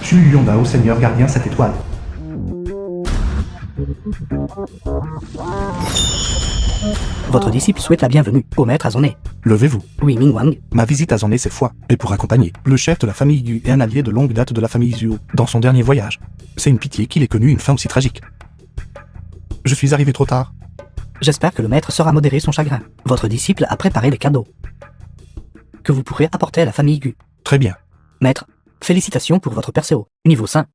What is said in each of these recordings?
Shu Yondao, Seigneur gardien 7 étoiles. Votre disciple souhaite la bienvenue au maître Azoné. Levez-vous. Oui, Mingwang. Ma visite à Zoné cette fois est pour accompagner le chef de la famille Yu et un allié de longue date de la famille Zhuo dans son dernier voyage. C'est une pitié qu'il ait connu une fin aussi tragique. Je suis arrivé trop tard. J'espère que le maître saura modérer son chagrin. Votre disciple a préparé des cadeaux que vous pourrez apporter à la famille Gu. Très bien. Maître, félicitations pour votre percéo, niveau 5.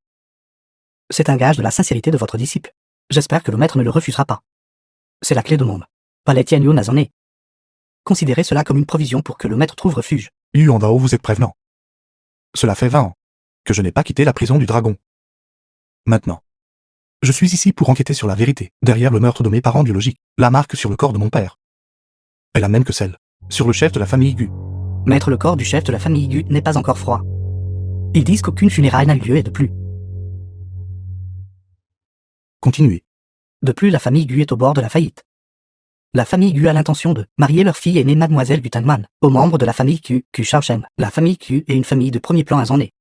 C'est un gage de la sincérité de votre disciple. J'espère que le maître ne le refusera pas. C'est la clé du monde. Palais Tianyun à Zoné. Considérez cela comme une provision pour que le maître trouve refuge. Yu Yondao, vous êtes prévenant. Cela fait 20 ans que je n'ai pas quitté la prison du dragon. Maintenant, je suis ici pour enquêter sur la vérité, derrière le meurtre de mes parents biologiques, la marque sur le corps de mon père. est la même que celle sur le chef de la famille Gu. Maître, le corps du chef de la famille Gu n'est pas encore froid. Ils disent qu'aucune funéraille n'a eu lieu et de plus. Continuez. De plus, la famille Gu est au bord de la faillite. La famille Gu a l'intention de marier leur fille aînée Mademoiselle Gu Tangman aux membres de la famille Q Shaoshen. La famille Q est une famille de premier plan à Zoné.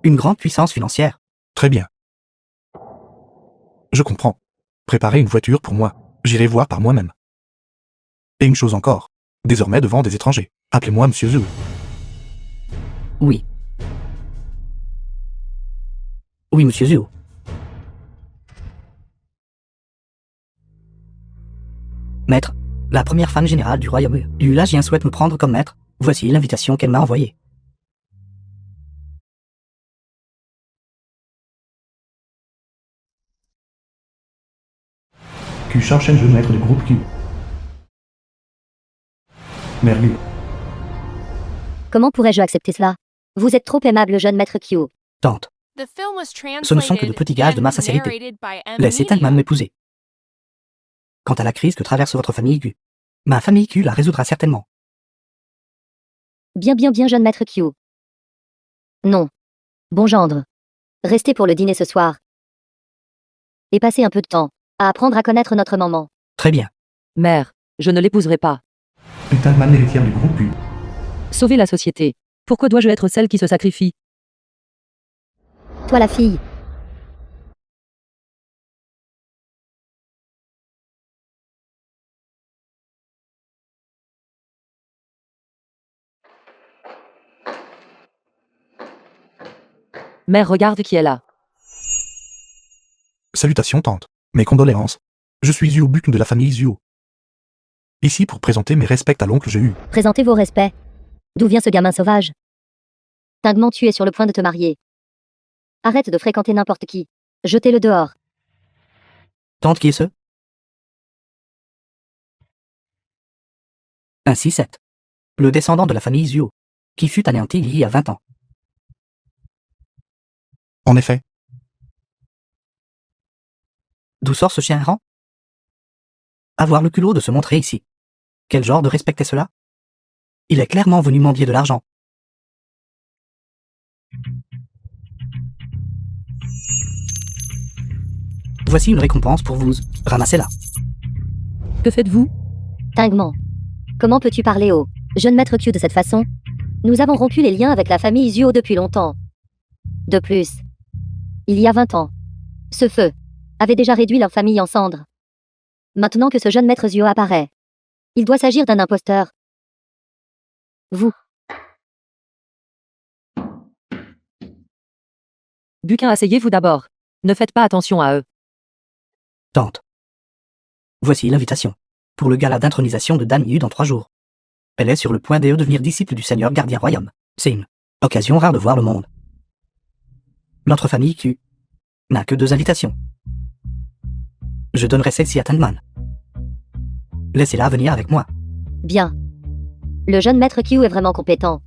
Une grande puissance financière. Très bien. Je comprends. Préparez une voiture pour moi. J'irai voir par moi-même. Et une chose encore. Désormais devant des étrangers. Appelez-moi Monsieur Zhu. Oui. Oui, Monsieur Zhu. Maître, la première femme générale du royaume du Lagien souhaite me prendre comme maître. Voici l'invitation qu'elle m'a envoyée. Q Shaoshen, je maître du groupe Q. Merveilleux. Comment pourrais-je accepter cela? Vous êtes trop aimable, jeune maître Kyo. Tante, Ce ne sont que de petits gages de ma sincérité. Laissez Tangman m'épouser. Quant à la crise que traverse votre famille Gu, ma famille Q la résoudra certainement. Bien, jeune maître Kyo. Non. Bon gendre. Restez pour le dîner ce soir. Et passez un peu de temps à apprendre à connaître notre maman. Très bien. Mère, je ne l'épouserai pas. Une Tangman héritière du groupe Q. Sauver la société. Pourquoi dois-je être celle qui se sacrifie? Toi la fille. Mère, regarde qui est là. Salutations, tante. Mes condoléances. Je suis Zhuo Buc de la famille Zhuo. Ici pour présenter mes respects à l'oncle J'ai. Présentez vos respects. D'où vient ce gamin sauvage? Tangman, tu es sur le point de te marier. Arrête de fréquenter n'importe qui. Jetez-le dehors. Tante, qui est ce? Ainsi 7. Le descendant de la famille Zhuo, qui fut anéanti il y a 20 ans. En effet. D'où sort ce chien errant? Avoir le culot de se montrer ici. Quel genre de respect est cela? Il est clairement venu mendier de l'argent. Voici une récompense pour vous. Ramassez-la. Que faites-vous? Tangman. Comment peux-tu parler au jeune maître Q de cette façon? Nous avons rompu les liens avec la famille Zhuo depuis longtemps. De plus, il y a 20 ans, ce feu avait déjà réduit leur famille en cendres. Maintenant que ce jeune maître Zhuo apparaît, il doit s'agir d'un imposteur. Vous. Buquin, asseyez-vous d'abord. Ne faites pas attention à eux. Tante. Voici l'invitation pour le gala d'intronisation de Dan Yu dans 3 jours. Elle est sur le point de devenir disciple du Seigneur Gardien Royaume. C'est une occasion rare de voir le monde. Notre famille Q n'a que 2 invitations. Je donnerai celle-ci à Tangman. Laissez-la venir avec moi. Bien. Le jeune maître Q est vraiment compétent.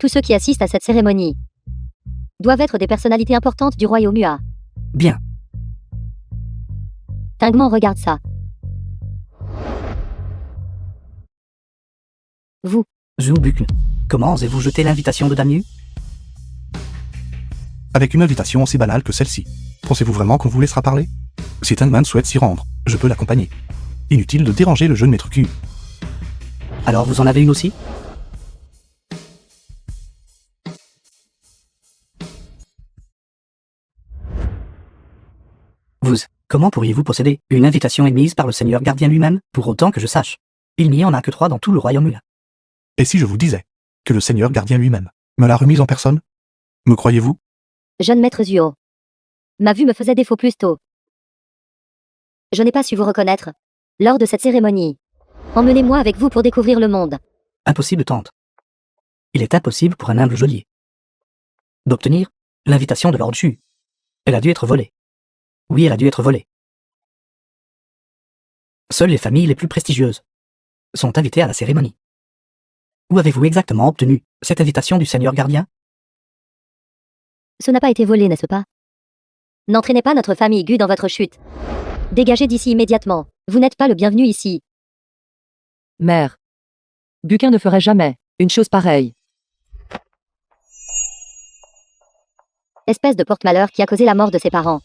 Tous ceux qui assistent à cette cérémonie doivent être des personnalités importantes du royaume Mua. Bien. Tangman, regarde ça. Vous. Zhu Buc, comment osez-vous jeter l'invitation de Dan Yu? Avec une invitation aussi banale que celle-ci. Pensez-vous vraiment qu'on vous laissera parler? Si Tangman souhaite s'y rendre, je peux l'accompagner. Inutile de déranger le jeune maître Q. Alors vous en avez une aussi? Comment pourriez-vous posséder une invitation émise par le Seigneur gardien lui-même, pour autant que je sache? Il n'y en a que 3 dans tout le royaume. Et si je vous disais que le Seigneur gardien lui-même me l'a remise en personne? Me croyez-vous? Jeune maître Zuo. Ma vue me faisait défaut plus tôt. Je n'ai pas su vous reconnaître. Lors de cette cérémonie. Emmenez-moi avec vous pour découvrir le monde. Impossible, tante. Il est impossible pour un humble geôlier d'obtenir l'invitation de Lord Chu. Elle a dû être volée. Oui, elle a dû être volée. Seules les familles les plus prestigieuses sont invitées à la cérémonie. Où avez-vous exactement obtenu cette invitation du Seigneur gardien? Ce n'a pas été volé, n'est-ce pas? N'entraînez pas notre famille Gu dans votre chute. Dégagez d'ici immédiatement. Vous n'êtes pas le bienvenu ici. Mère. Buquin ne ferait jamais une chose pareille. Espèce de porte-malheur qui a causé la mort de ses parents.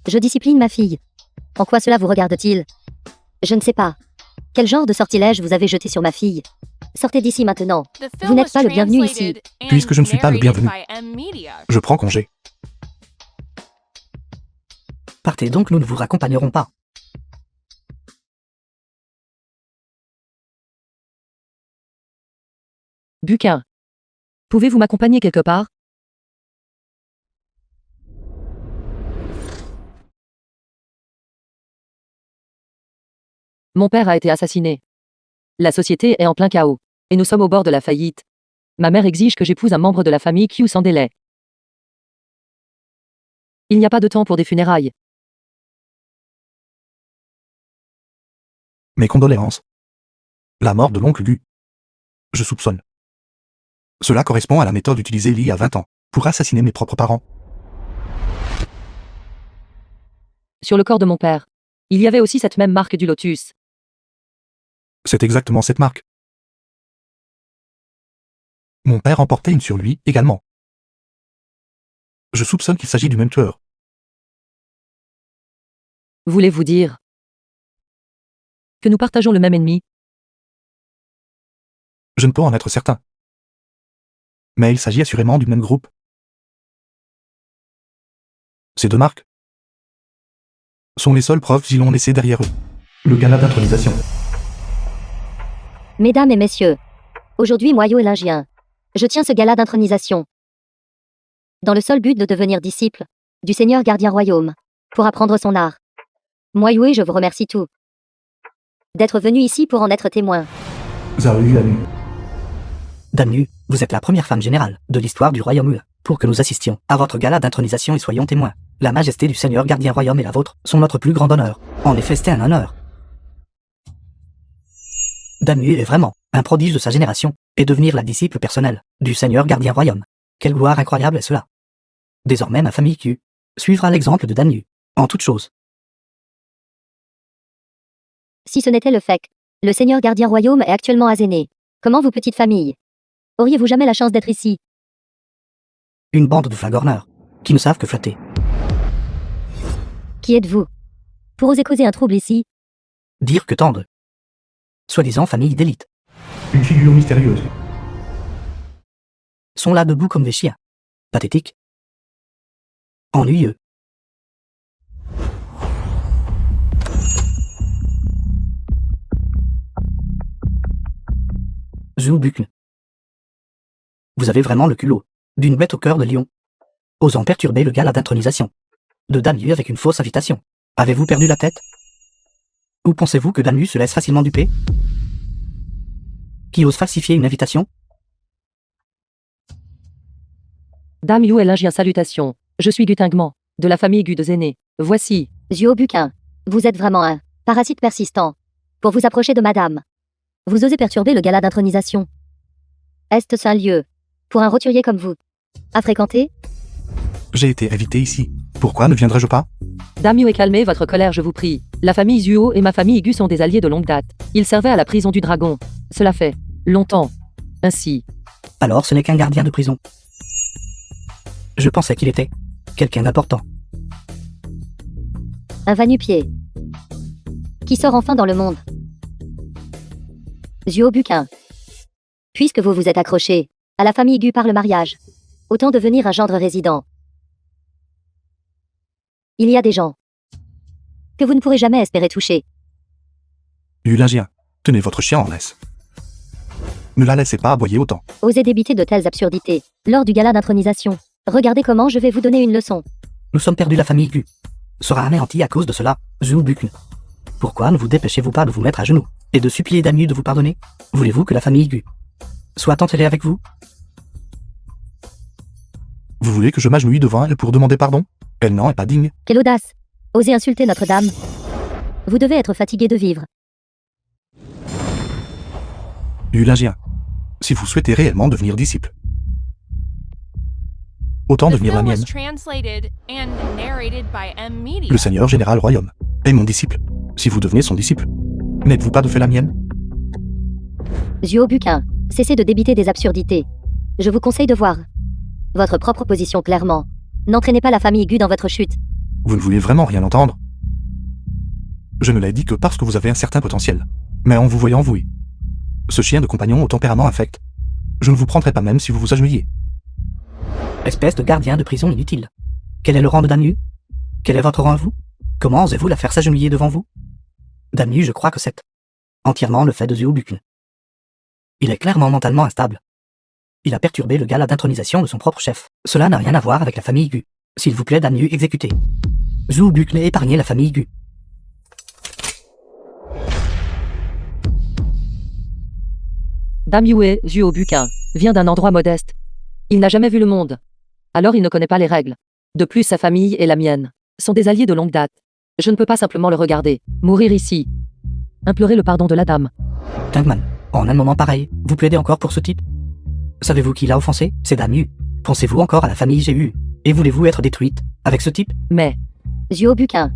Je discipline ma fille. En quoi cela vous regarde-t-il? Je ne sais pas. Quel genre de sortilège vous avez jeté sur ma fille? Sortez d'ici maintenant. Vous n'êtes pas le bienvenu ici. Puisque je ne suis pas le bienvenu, je prends congé. Partez donc, nous ne vous raccompagnerons pas. Buquin. Pouvez-vous m'accompagner quelque part? Mon père a été assassiné. La société est en plein chaos. Et nous sommes au bord de la faillite. Ma mère exige que j'épouse un membre de la famille Q sans délai. Il n'y a pas de temps pour des funérailles. Mes condoléances. La mort de l'oncle Gu. Je soupçonne. Cela correspond à la méthode utilisée il y a 20 ans pour assassiner mes propres parents. Sur le corps de mon père, il y avait aussi cette même marque du lotus. C'est exactement cette marque. Mon père en portait une sur lui également. Je soupçonne qu'il s'agit du même tueur. Voulez-vous dire que nous partageons le même ennemi? Je ne peux en être certain. Mais il s'agit assurément du même groupe. Ces 2 marques sont les seules preuves si l'on laissé derrière eux le gala d'intronisation. Mesdames et messieurs. Aujourd'hui, Moyo est lingien. Je tiens ce gala d'intronisation. Dans le seul but de devenir disciple du Seigneur gardien royaume. Pour apprendre son art. Moyo, je vous remercie tout d'être venu ici pour en être témoin. Zaru Anu. Dame Nu, vous êtes la première femme générale de l'histoire du royaume Ue, pour que nous assistions à votre gala d'intronisation et soyons témoins. La majesté du Seigneur gardien royaume et la vôtre sont notre plus grand honneur. En effet, c'est un honneur. Dame Nu est vraiment un prodige de sa génération, et devenir la disciple personnelle du Seigneur gardien royaume. Quelle gloire incroyable est cela! Désormais ma famille Q suivra l'exemple de Dame Nu, en toutes choses. Si ce n'était le fait, le Seigneur gardien royaume est actuellement à Zéné. Comment vous, petite famille? Auriez-vous jamais la chance d'être ici? Une bande de flagorneurs, qui ne savent que flatter. Qui êtes-vous? Pour oser causer un trouble ici? Dire que tant de soi-disant famille d'élite Une figure mystérieuse. sont là debout comme des chiens. Pathétiques. Ennuyeux. Zhu Buqn. Vous avez vraiment le culot d'une bête au cœur de lion, osant perturber le gala d'intronisation de Dame Nu avec une fausse invitation. Avez-vous perdu la tête? Ou pensez-vous que Dame Nu se laisse facilement duper? Qui ose falsifier une invitation? Dame Yu est lingien, salutations. Je suis Gutingman, de la famille Gu de Zéné. Voici. Zuo Buquin. Vous êtes vraiment un parasite persistant. Pour vous approcher de madame. Vous osez perturber le gala d'intronisation. Est-ce un lieu pour un roturier comme vous à fréquenter? J'ai été invité ici. Pourquoi ne viendrais-je pas? Dame Yu, calmez votre colère, je vous prie. La famille Zuo et ma famille Gu sont des alliés de longue date. Ils servaient à la prison du dragon. Cela fait longtemps. Ainsi. Alors ce n'est qu'un gardien de prison. Je pensais qu'il était quelqu'un d'important. Un va-nu-pied qui sort enfin dans le monde. Zuo Buquin. Puisque vous vous êtes accroché à la famille Gu par le mariage, autant devenir un gendre résident. Il y a des gens que vous ne pourrez jamais espérer toucher. Ulingien, tenez votre chien en laisse. Ne la laissez pas aboyer autant. Osez débiter de telles absurdités, lors du gala d'intronisation. Regardez comment je vais vous donner une leçon. Nous sommes perdus, la famille Gu sera anéantie à cause de cela, Zubukn. Pourquoi ne vous dépêchez-vous pas de vous mettre à genoux et de supplier Dame Yu de vous pardonner? Voulez-vous que la famille Gu soit enterrée avec vous? Vous voulez que je m'agenouille devant elle pour demander pardon? Elle n'en est pas digne. Quelle audace! Osez insulter Notre-Dame. Vous devez être fatigué de vivre. Ulingien, si vous souhaitez réellement devenir disciple, autant The devenir la film was mienne. translated and narrated by M. Media. Le Seigneur Général Royaume est mon disciple. Si vous devenez son disciple, n'êtes-vous pas de fait la mienne? Zuo Buquin, cessez de débiter des absurdités. Je vous conseille de voir votre propre position clairement. N'entraînez pas la famille Gu dans votre chute. Vous ne voulez vraiment rien entendre? Je ne l'ai dit que parce que vous avez un certain potentiel. Mais en vous voyant voué, ce chien de compagnon au tempérament infect, je ne vous prendrai pas même si vous vous agenouillez. Espèce de gardien de prison inutile. Quel est le rang de Dame Yu? Quel est votre rang à vous? Comment osez-vous la faire s'agenouiller devant vous? Dame Yu, je crois que c'est entièrement le fait de Zubukn. Il est clairement mentalement instable. Il a perturbé le gala d'intronisation de son propre chef. Cela n'a rien à voir avec la famille Gu. S'il vous plaît, Dame Yu, exécutez. Zubukn, épargnez la famille Gu. Dame Yue, Zuo Buquin, vient d'un endroit modeste. Il n'a jamais vu le monde. Alors il ne connaît pas les règles. De plus, sa famille et la mienne sont des alliés de longue date. Je ne peux pas simplement le regarder mourir ici. Implorer le pardon de la dame. Tangman, en un moment pareil, vous plaidez encore pour ce type? Savez-vous qui l'a offensé? C'est Dame Yu. Pensez-vous encore à la famille GU? Et voulez-vous être détruite avec ce type? Mais, Zuo Buquin,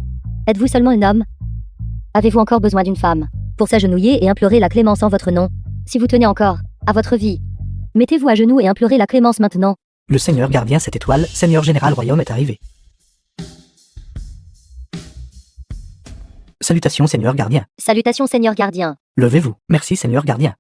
êtes-vous seulement un homme? Avez-vous encore besoin d'une femme pour s'agenouiller et implorer la clémence en votre nom? Si vous tenez encore à votre vie, mettez-vous à genoux et implorez la clémence maintenant. Le Seigneur gardien cette étoile, Seigneur Général Royaume est arrivé. Salutations, Seigneur gardien. Salutations Seigneur gardien. Levez-vous. Merci, Seigneur gardien.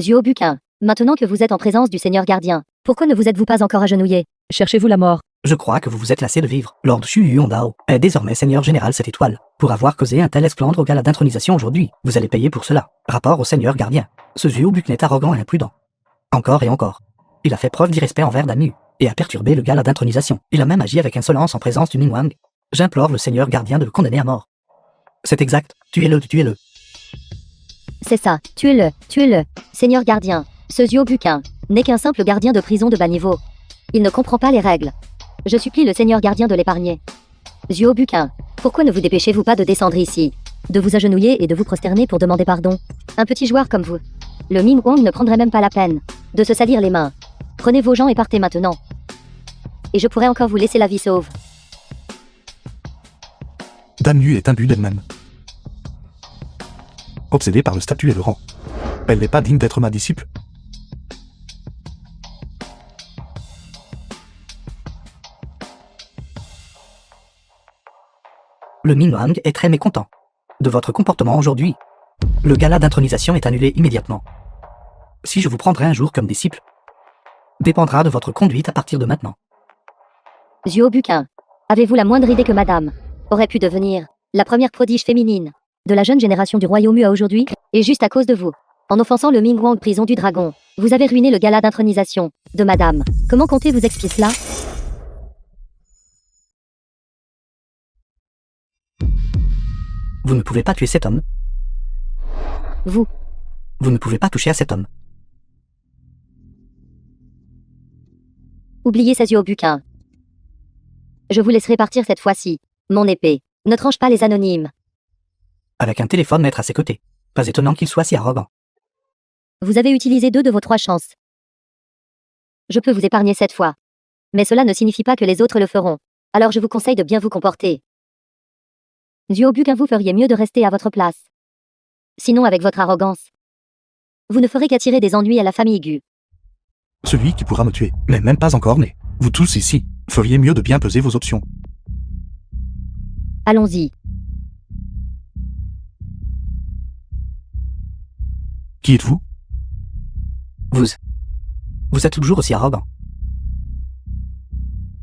Zuo Buquin, maintenant que vous êtes en présence du Seigneur gardien, pourquoi ne vous êtes-vous pas encore agenouillé? cherchez-vous la mort? Je crois que vous vous êtes lassé de vivre. Lord Xu Yuandao est désormais Seigneur Général cette étoile. Pour avoir causé un tel esclandre au gala d'intronisation aujourd'hui, vous allez payer pour cela. Rapport au Seigneur gardien. Ce Zubukn est arrogant et imprudent. Encore et encore. Il a fait preuve d'irrespect envers Dame Yu et a perturbé le gala d'intronisation. Il a même agi avec insolence en présence du Mingwang. J'implore le Seigneur gardien de le condamner à mort. C'est exact. Tuez-le, tuez-le. C'est ça, tuez-le, tuez-le. Seigneur gardien, ce Zuo Buquin n'est qu'un simple gardien de prison de bas niveau. Il ne comprend pas les règles. Je supplie le Seigneur gardien de l'épargner. Zuo Buquin, pourquoi ne vous dépêchez-vous pas de descendre ici, de vous agenouiller et de vous prosterner pour demander pardon? Un petit joueur comme vous. Le Mingwang ne prendrait même pas la peine de se salir les mains. Prenez vos gens et partez maintenant. Et je pourrais encore vous laisser la vie sauve. Dame Yu est imbue d'elle-même. Obsédée par le statut et le rang. Elle n'est pas digne d'être ma disciple. Le Mingwang est très mécontent de votre comportement aujourd'hui. Le gala d'intronisation est annulé immédiatement. Si je vous prendrai un jour comme disciple, dépendra de votre conduite à partir de maintenant. Zuo Buquin, avez-vous la moindre idée que madame aurait pu devenir la première prodige féminine de la jeune génération du royaume à aujourd'hui? Et juste à cause de vous, en offensant le Mingwang prison du dragon, vous avez ruiné le gala d'intronisation de madame. Comment comptez-vous expliquer cela? Vous ne pouvez pas tuer cet homme. Vous ne pouvez pas toucher à cet homme. oubliez ces Zuo Buquin. Je vous laisserai partir cette fois-ci. Mon épée ne tranche pas les anonymes. Avec un téléphone maître à ses côtés. Pas étonnant qu'il soit si arrogant. Vous avez utilisé 2 de vos 3 chances. Je peux vous épargner cette fois. Mais cela ne signifie pas que les autres le feront. Alors je vous conseille de bien vous comporter. Zuo Buquin, vous feriez mieux de rester à votre place. Sinon, avec votre arrogance, vous ne ferez qu'attirer des ennuis à la famille Gu. Celui qui pourra me tuer n'est même pas encore né. Vous tous ici, feriez mieux de bien peser vos options. Allons-y. Qui êtes-vous? Vous êtes toujours aussi arrogant.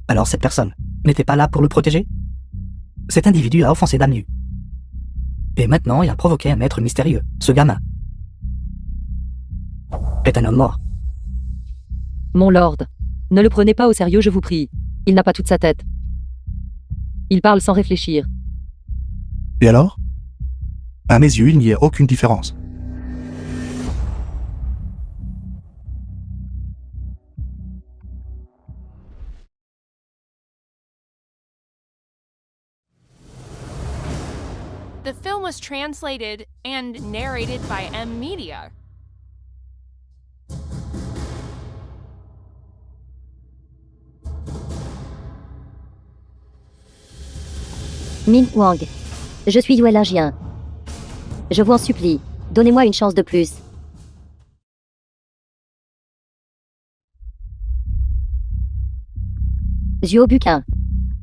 Alors cette personne n'était pas là pour le protéger? Cet individu a offensé Dame Yu. Et maintenant, il a provoqué un maître mystérieux. Ce gamin est un homme mort. Mon lord. Ne le prenez pas au sérieux, je vous prie. Il n'a pas toute sa tête. Il parle sans réfléchir. Et alors? À mes yeux, il n'y a aucune différence. The film was translated and narrated by M Media. Min Wang. Je suis Yuelingien. Je vous en supplie, donnez-moi une chance de plus. Zhuo Buqin.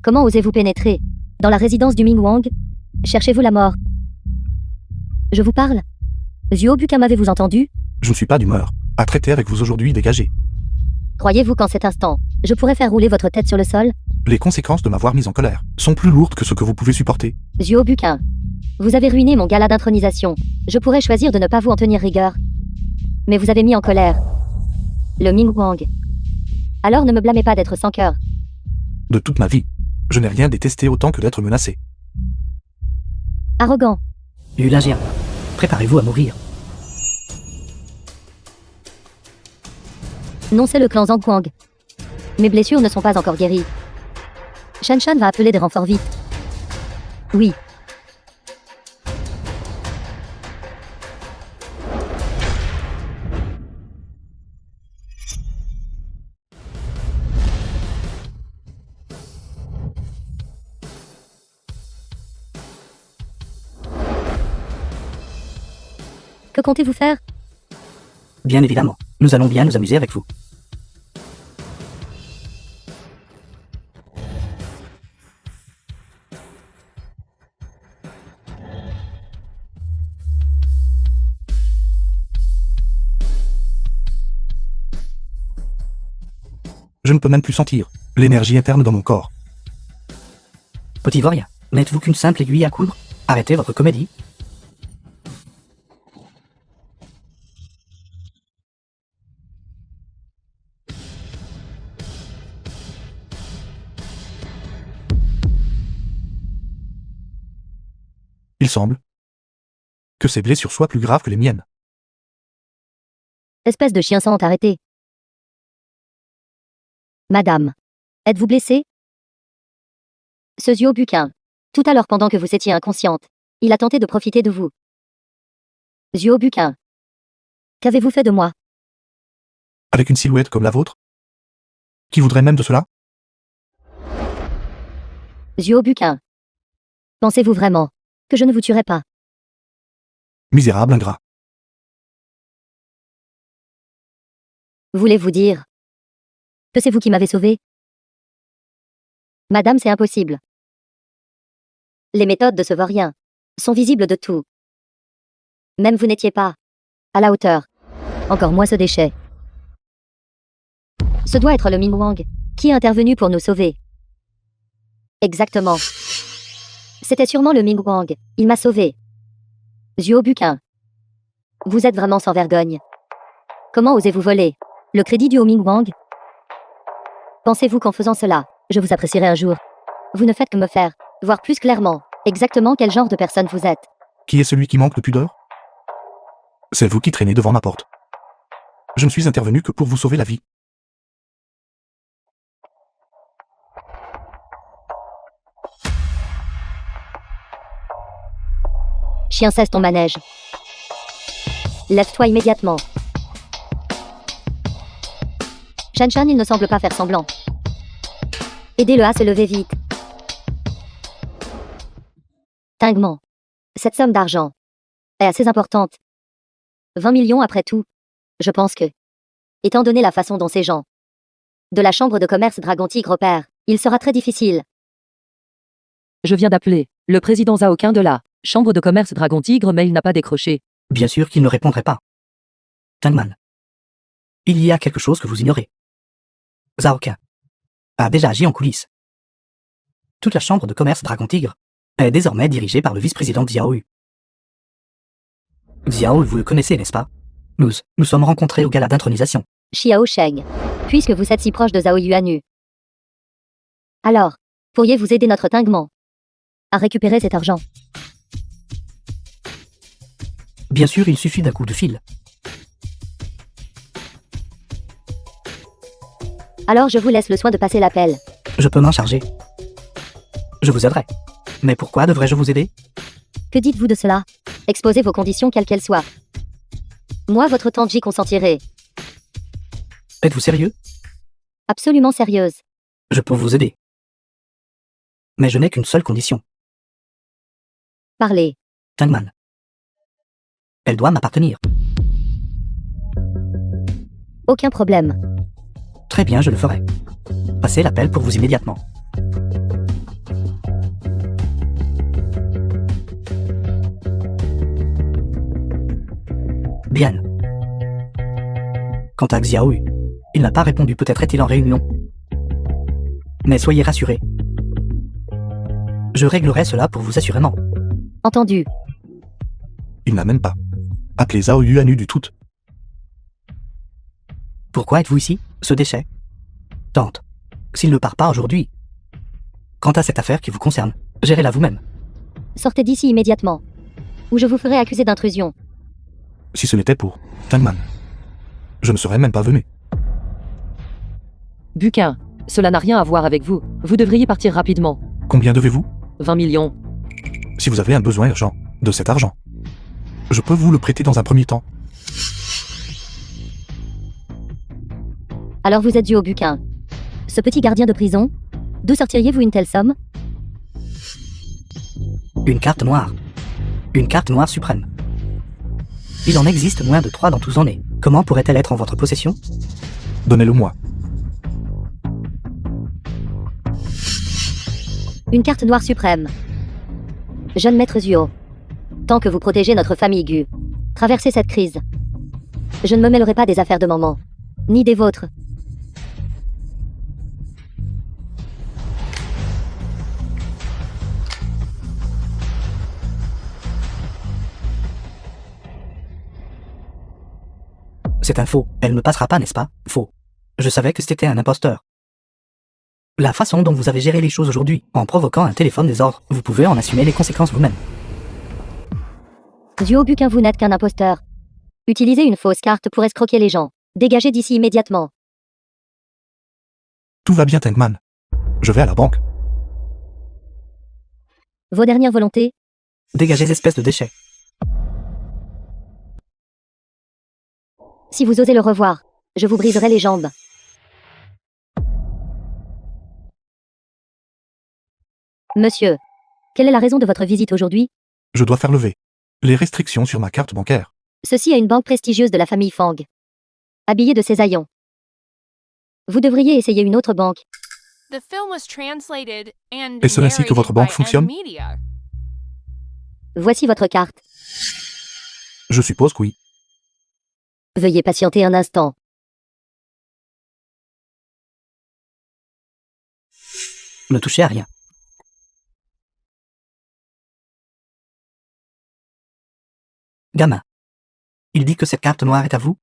Comment osez-vous pénétrer dans la résidence du Ming Wang? Cherchez-vous la mort? Je vous parle? Zhuo Buqin, m'avez-vous entendu? Je ne suis pas d'humeur à traiter avec vous aujourd'hui, dégagez. Croyez-vous qu'en cet instant, je pourrais faire rouler votre tête sur le sol? Les conséquences de m'avoir mise en colère sont plus lourdes que ce que vous pouvez supporter. Zhuo Buqin. Vous avez ruiné mon gala d'intronisation. Je pourrais choisir de ne pas vous en tenir rigueur. Mais vous avez mis en colère le Ming Wang. Alors ne me blâmez pas d'être sans cœur. De toute ma vie, je n'ai rien détesté autant que d'être menacé. Arrogant. Yulingien, préparez-vous à mourir. Non, c'est le clan Zhangguang. Mes blessures ne sont pas encore guéries. Shan Shan va appeler des renforts vite. Oui. Que comptez-vous faire? Bien évidemment, nous allons bien nous amuser avec vous. Je ne peux même plus sentir l'énergie interne dans mon corps. Petit Voria, n'êtes-vous qu'une simple aiguille à coudre? Arrêtez votre comédie. Il semble que ces blessures soient plus graves que les miennes. Espèce de chien sans arrêter. Madame, êtes-vous blessée? Ce Zhuo Buqin. Tout à l'heure pendant que vous étiez inconsciente, il a tenté de profiter de vous. Zhuo Buqin. Qu'avez-vous fait de moi? Avec une silhouette comme la vôtre? Qui voudrait même de cela? Zhuo Buqin. Pensez-vous vraiment que je ne vous tuerai pas? Misérable ingrat. Voulez-vous dire que c'est vous qui m'avez sauvé? Madame, c'est impossible. Les méthodes de ce vaurien sont visibles de tout. Même vous n'étiez pas à la hauteur. Encore moins ce déchet. Ce doit être le Ming Wang qui est intervenu pour nous sauver. Exactement. C'était sûrement le Ming Wang. Il m'a sauvé. Zhuo Buqin. Vous êtes vraiment sans vergogne. Comment osez-vous voler le crédit du Ming Wang? Pensez-vous qu'en faisant cela, je vous apprécierai un jour? Vous ne faites que me faire voir plus clairement exactement quel genre de personne vous êtes. Qui est celui qui manque de pudeur? C'est vous qui traînez devant ma porte. Je ne suis intervenu que pour vous sauver la vie. Chien, cesse ton manège. Lève-toi immédiatement. Shan Shan, il ne semble pas faire semblant. Aidez-le à se lever vite. Tingement. Cette somme d'argent est assez importante. 20 millions après tout. Je pense que, étant donné la façon dont ces gens de la chambre de commerce Dragon Tigre opèrent, il sera très difficile. Je viens d'appeler le président Zhaoqin de la chambre de commerce Dragon Tigre, mais il n'a pas décroché. Bien sûr qu'il ne répondrait pas. Tangman. Il y a quelque chose que vous ignorez. Zhaoqin a déjà agi en coulisses. Toute la chambre de commerce Dragon Tigre est désormais dirigée par le vice-président Xiaoyu. Xiao, vous le connaissez, n'est-ce pas? Nous sommes rencontrés au gala d'intronisation. Xiao Sheng. Puisque vous êtes si proche de Zhao Yuanu. Alors, pourriez vous aider notre Tingman à récupérer cet argent? Bien sûr, il suffit d'un coup de fil. Alors je vous laisse le soin de passer l'appel. Je peux m'en charger. Je vous aiderai. Mais pourquoi devrais-je vous aider? Que dites-vous de cela? Exposez vos conditions quelles qu'elles soient. Moi, votre tante, j'y consentirai. Êtes-vous sérieux? Absolument sérieuse. Je peux vous aider. Mais je n'ai qu'une seule condition. Parlez. Tangman. Elle doit m'appartenir. Aucun problème. Très bien, je le ferai. Passez l'appel pour vous immédiatement. Bien. Quant à Xiaoyu, il n'a pas répondu, peut-être est-il en réunion. Mais soyez rassurés. Je réglerai cela pour vous assurément. Entendu. Il n'a même pas appelé Zhao Yuanu du tout. Pourquoi êtes-vous ici, ce déchet? Tante, s'il ne part pas aujourd'hui. Quant à cette affaire qui vous concerne, gérez-la vous-même. Sortez d'ici immédiatement. Ou je vous ferai accuser d'intrusion. Si ce n'était pour Tangman, je ne serais même pas venu. Buquin, cela n'a rien à voir avec vous. Vous devriez partir rapidement. Combien devez-vous? 20 millions. Si vous avez un besoin urgent de cet argent, je peux vous le prêter dans un premier temps. Alors vous êtes dû au buquin. Ce petit gardien de prison? D'où sortiriez-vous une telle somme? Une carte noire. Une carte noire suprême. Il en existe moins de 3 dans tous en est. Comment pourrait-elle être en votre possession? Donnez-le-moi. Une carte noire suprême. Jeune maître Zuo. Tant que vous protégez notre famille Gu, traversez cette crise. Je ne me mêlerai pas des affaires de maman, ni des vôtres. C'est un faux. Elle ne passera pas, n'est-ce pas? Faux. Je savais que c'était un imposteur. La façon dont vous avez géré les choses aujourd'hui, en provoquant un téléphone désordre, vous pouvez en assumer les conséquences vous-même. Zuo Buquin, vous n'êtes qu'un imposteur. Utilisez une fausse carte pour escroquer les gens. Dégagez d'ici immédiatement. Tout va bien, Tangman. Je vais à la banque. Vos dernières volontés? Dégagez, espèce de déchet. Si vous osez le revoir, je vous briserai les jambes. Monsieur, quelle est la raison de votre visite aujourd'hui? Je dois faire lever les restrictions sur ma carte bancaire. Ceci est une banque prestigieuse de la famille Fang. Habillée de ses haillons. Vous devriez essayer une autre banque. The film was translated and Est-ce ainsi que votre narrated banque by fonctionne? M-Media. Voici votre carte. Je suppose que oui. Veuillez patienter un instant. Ne touchez à rien. Gamin. Il dit que cette carte noire est à vous?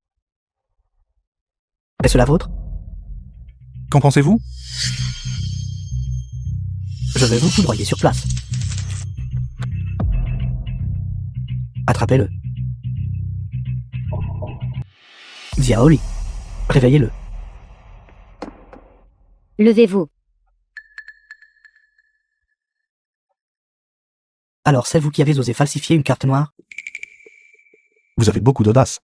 Est-ce la vôtre? Qu'en pensez-vous? Je vais vous foudroyer sur place. Attrapez-le. Xiaoli. Réveillez-le. Levez-vous. Alors c'est vous qui avez osé falsifier une carte noire? Vous avez beaucoup d'audace.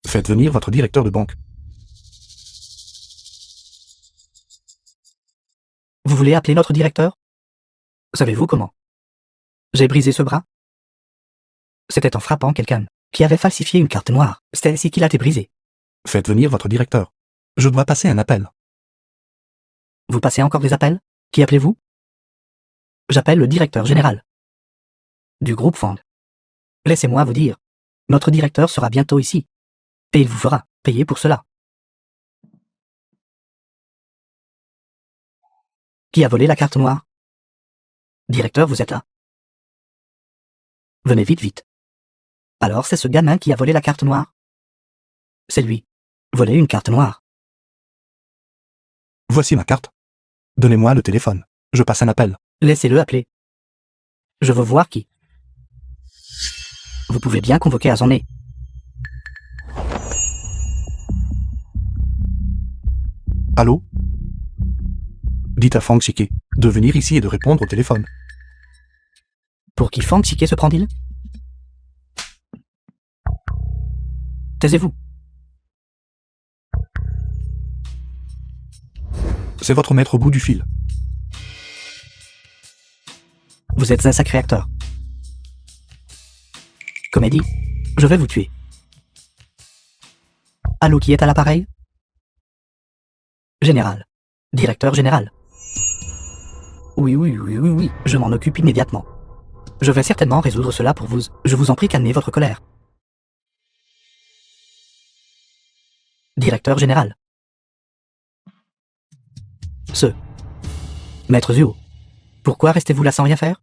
Faites venir votre directeur de banque. Vous voulez appeler notre directeur? Savez-vous comment? J'ai brisé ce bras. C'était en frappant quelqu'un qui avait falsifié une carte noire. C'est ainsi qu'il a été brisé. Faites venir votre directeur. Je dois passer un appel. Vous passez encore des appels? Qui appelez-vous? J'appelle le directeur général du groupe Fang. Laissez-moi vous dire, notre directeur sera bientôt ici. Et il vous fera payer pour cela. Qui a volé la carte noire? Directeur, vous êtes là? Venez vite, vite. Alors c'est ce gamin qui a volé la carte noire? C'est lui. Voler une carte noire. Voici ma carte. Donnez-moi le téléphone. Je passe un appel. Laissez-le appeler. Je veux voir qui. Vous pouvez bien convoquer à son nez. Allô? Dites à Franck Chiquet de venir ici et de répondre au téléphone. Pour qui Franck Chiquet se prend-il? Taisez-vous. C'est votre maître au bout du fil. Vous êtes un sacré acteur. Comédie, je vais vous tuer. Allô, qui est à l'appareil? Général. Directeur général. Oui, je m'en occupe immédiatement. Je vais certainement résoudre cela pour vous. Je vous en prie, calmez votre colère. Directeur général. Maître Zuo. Pourquoi restez-vous là sans rien faire?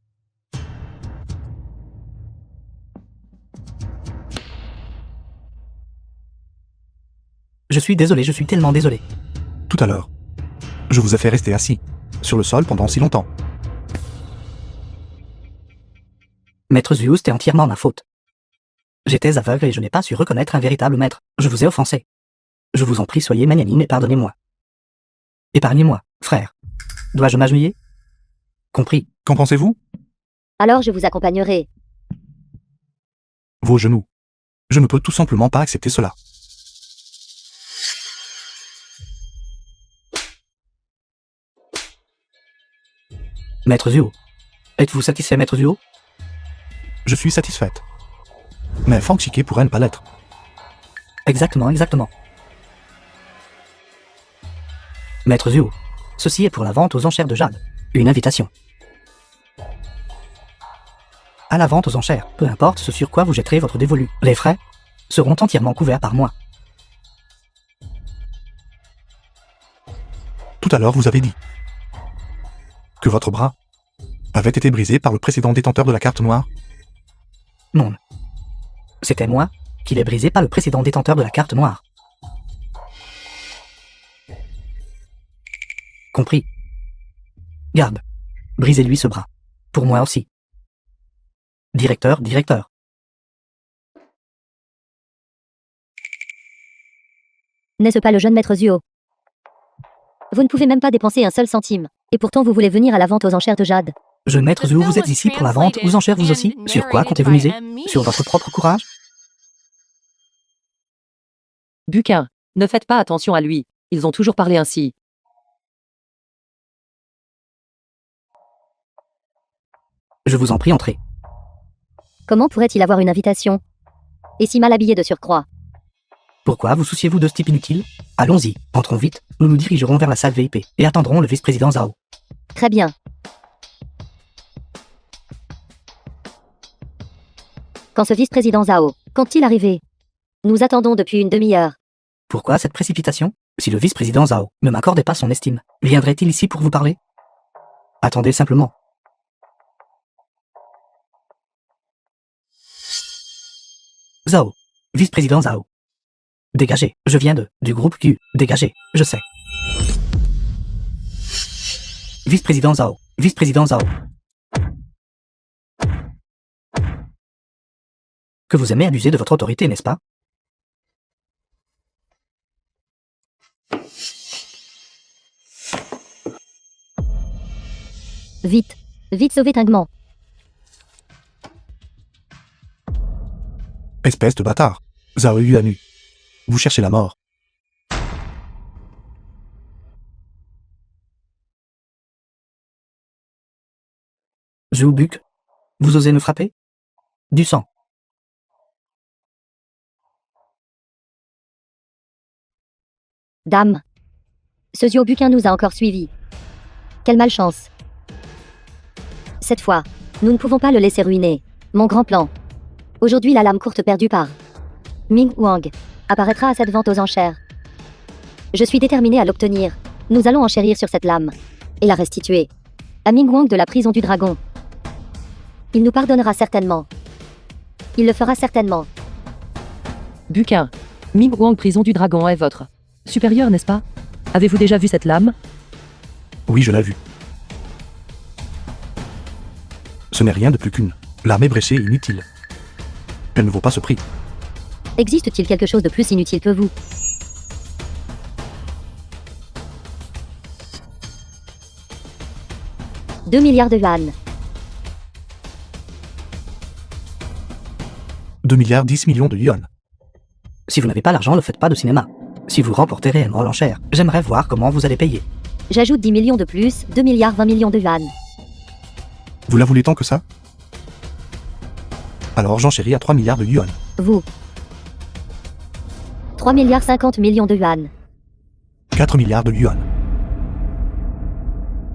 Je suis désolé, je suis tellement désolé. Tout à l'heure. Je vous ai fait rester assis, sur le sol pendant si longtemps. Maître Zuo, c'était entièrement ma faute. J'étais aveugle et je n'ai pas su reconnaître un véritable maître. Je vous ai offensé. Je vous en prie, soyez magnanime et pardonnez-moi. Épargnez-moi, frère. Dois-je m'agenouiller? Compris. Qu'en pensez-vous? Alors je vous accompagnerai. Vos genoux. Je ne peux tout simplement pas accepter cela. Maître Zuo. Êtes-vous satisfait, Maître Zuo? Je suis satisfaite. Mais Franck Chiquet pourrait ne pas l'être. Exactement. Maître Zuo. Ceci est pour la vente aux enchères de Jade. Une invitation. À la vente aux enchères, peu importe ce sur quoi vous jetterez votre dévolu. Les frais seront entièrement couverts par moi. Tout à l'heure, vous avez dit que votre bras avait été brisé par le précédent détenteur de la carte noire. Non. C'était moi qui l'ai brisé par le précédent détenteur de la carte noire. Compris. Garde. Brisez-lui ce bras. Pour moi aussi. Directeur. N'est-ce pas le jeune maître Zuo? Vous ne pouvez même pas dépenser un seul centime. Et pourtant vous voulez venir à la vente aux enchères de Jade. Jeune maître Zuo, vous êtes ici pour la vente aux enchères vous aussi? Sur quoi comptez-vous miser? Sur votre propre courage? Buquin, ne faites pas attention à lui. Ils ont toujours parlé ainsi. Je vous en prie, entrez. Comment pourrait-il avoir une invitation? Et si mal habillé de surcroît? Pourquoi vous souciez-vous de ce type inutile? Allons-y, entrons vite. Nous nous dirigerons vers la salle VIP et attendrons le vice-président Zhao. Très bien. Quand ce vice-président Zhao compte-t-il arriver? Nous attendons depuis une demi-heure. Pourquoi cette précipitation? Si le vice-président Zhao ne m'accordait pas son estime, viendrait-il ici pour vous parler? Attendez simplement. Zhao. Vice-président Zhao. Dégagez. Je viens du groupe Q. Dégagez. Je sais. Vice-président Zhao. Vice-président Zhao. Que vous aimez abuser de votre autorité, n'est-ce pas? Vite. Vite sauvez Tingman. Espèce de bâtard. Zhao Yu à nu. Vous cherchez la mort. Zhu Buc. Vous osez me frapper? Du sang. Dame. Ce Zuo Buquin nous a encore suivis. Quelle malchance. Cette fois, nous ne pouvons pas le laisser ruiner. Mon grand plan. Aujourd'hui, la lame courte perdue par Ming Wang apparaîtra à cette vente aux enchères. Je suis déterminé à l'obtenir. Nous allons enchérir sur cette lame et la restituer à Ming Wang de la prison du dragon. Il nous pardonnera certainement. Il le fera certainement. Buquin. Ming Wang, prison du dragon, est votre supérieur, n'est-ce pas? Avez-vous déjà vu cette lame? Oui, je l'ai vu. Ce n'est rien de plus qu'une lame ébréchée et inutile. Elle ne vaut pas ce prix. Existe-t-il quelque chose de plus inutile que vous? « 2 milliards de yuan. 2 milliards 10 millions de yuan. Si vous n'avez pas l'argent, ne faites pas de cinéma. Si vous remportez réellement l'enchère, j'aimerais voir comment vous allez payer. J'ajoute 10 millions de plus, 2 milliards 20 millions de yuan. Vous la voulez tant que ça? Alors j'enchéris à 3 milliards de yuan. Vous. 3 milliards 50 millions de yuan. 4 milliards de yuan.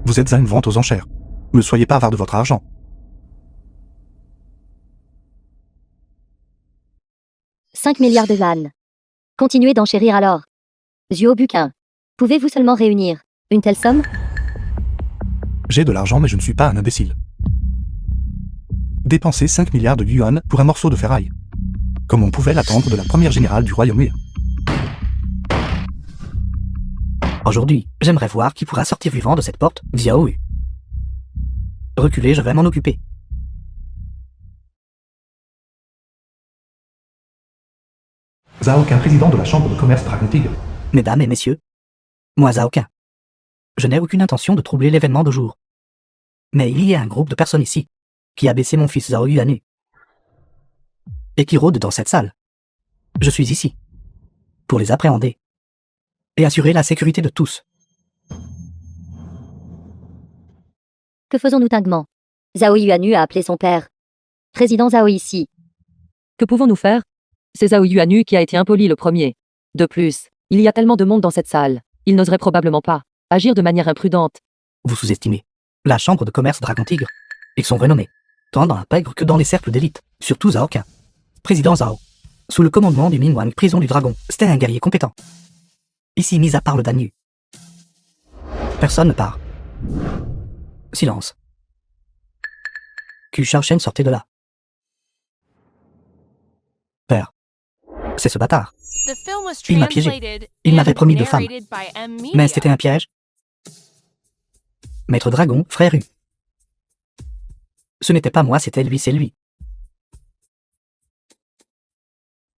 Vous êtes à une vente aux enchères. Ne soyez pas avare de votre argent. « 5 milliards de yuan. Continuez d'enchérir alors. Zuo Buquin. Pouvez-vous seulement réunir une telle somme? J'ai de l'argent mais je ne suis pas un imbécile. Dépenser 5 milliards de yuan pour un morceau de ferraille. Comme on pouvait l'attendre de la première générale du royaume. Aujourd'hui, j'aimerais voir qui pourra sortir vivant de cette porte, Xiao Yu. Reculez, je vais m'en occuper. Zhao Qin, président de la chambre de commerce Dragon Tigre. Mesdames et messieurs, moi Zhao Qin. Je n'ai aucune intention de troubler l'événement de jour. Mais il y a un groupe de personnes ici qui a baissé mon fils Zhao Yu à nu et qui rôde dans cette salle. Je suis ici pour les appréhender et assurer la sécurité de tous. Que faisons-nous tinguement? Zhao Yuanu a appelé son père. Président Zhao ici. Que pouvons-nous faire? C'est Zhao Yuanu qui a été impoli le premier. De plus, il y a tellement de monde dans cette salle. Il n'oserait probablement pas agir de manière imprudente. Vous sous-estimez la chambre de commerce Dragon Tigre. Ils sont renommés, tant dans la pègre que dans les cercles d'élite, surtout Zhao Qin. Président Zhao, sous le commandement du Mingwan, prison du dragon, c'était un guerrier compétent. Ici, mis à part le Danyu. Personne ne part. Silence. Qu Shaoshen sortait de là. Père, c'est ce bâtard. The film was Il m'a piégé. translated Il m'avait and promis deux femmes. narrated by M. Mais Media. c'était un piège. Maître Dragon, frère U. Ce n'était pas moi, c'était lui, c'est lui.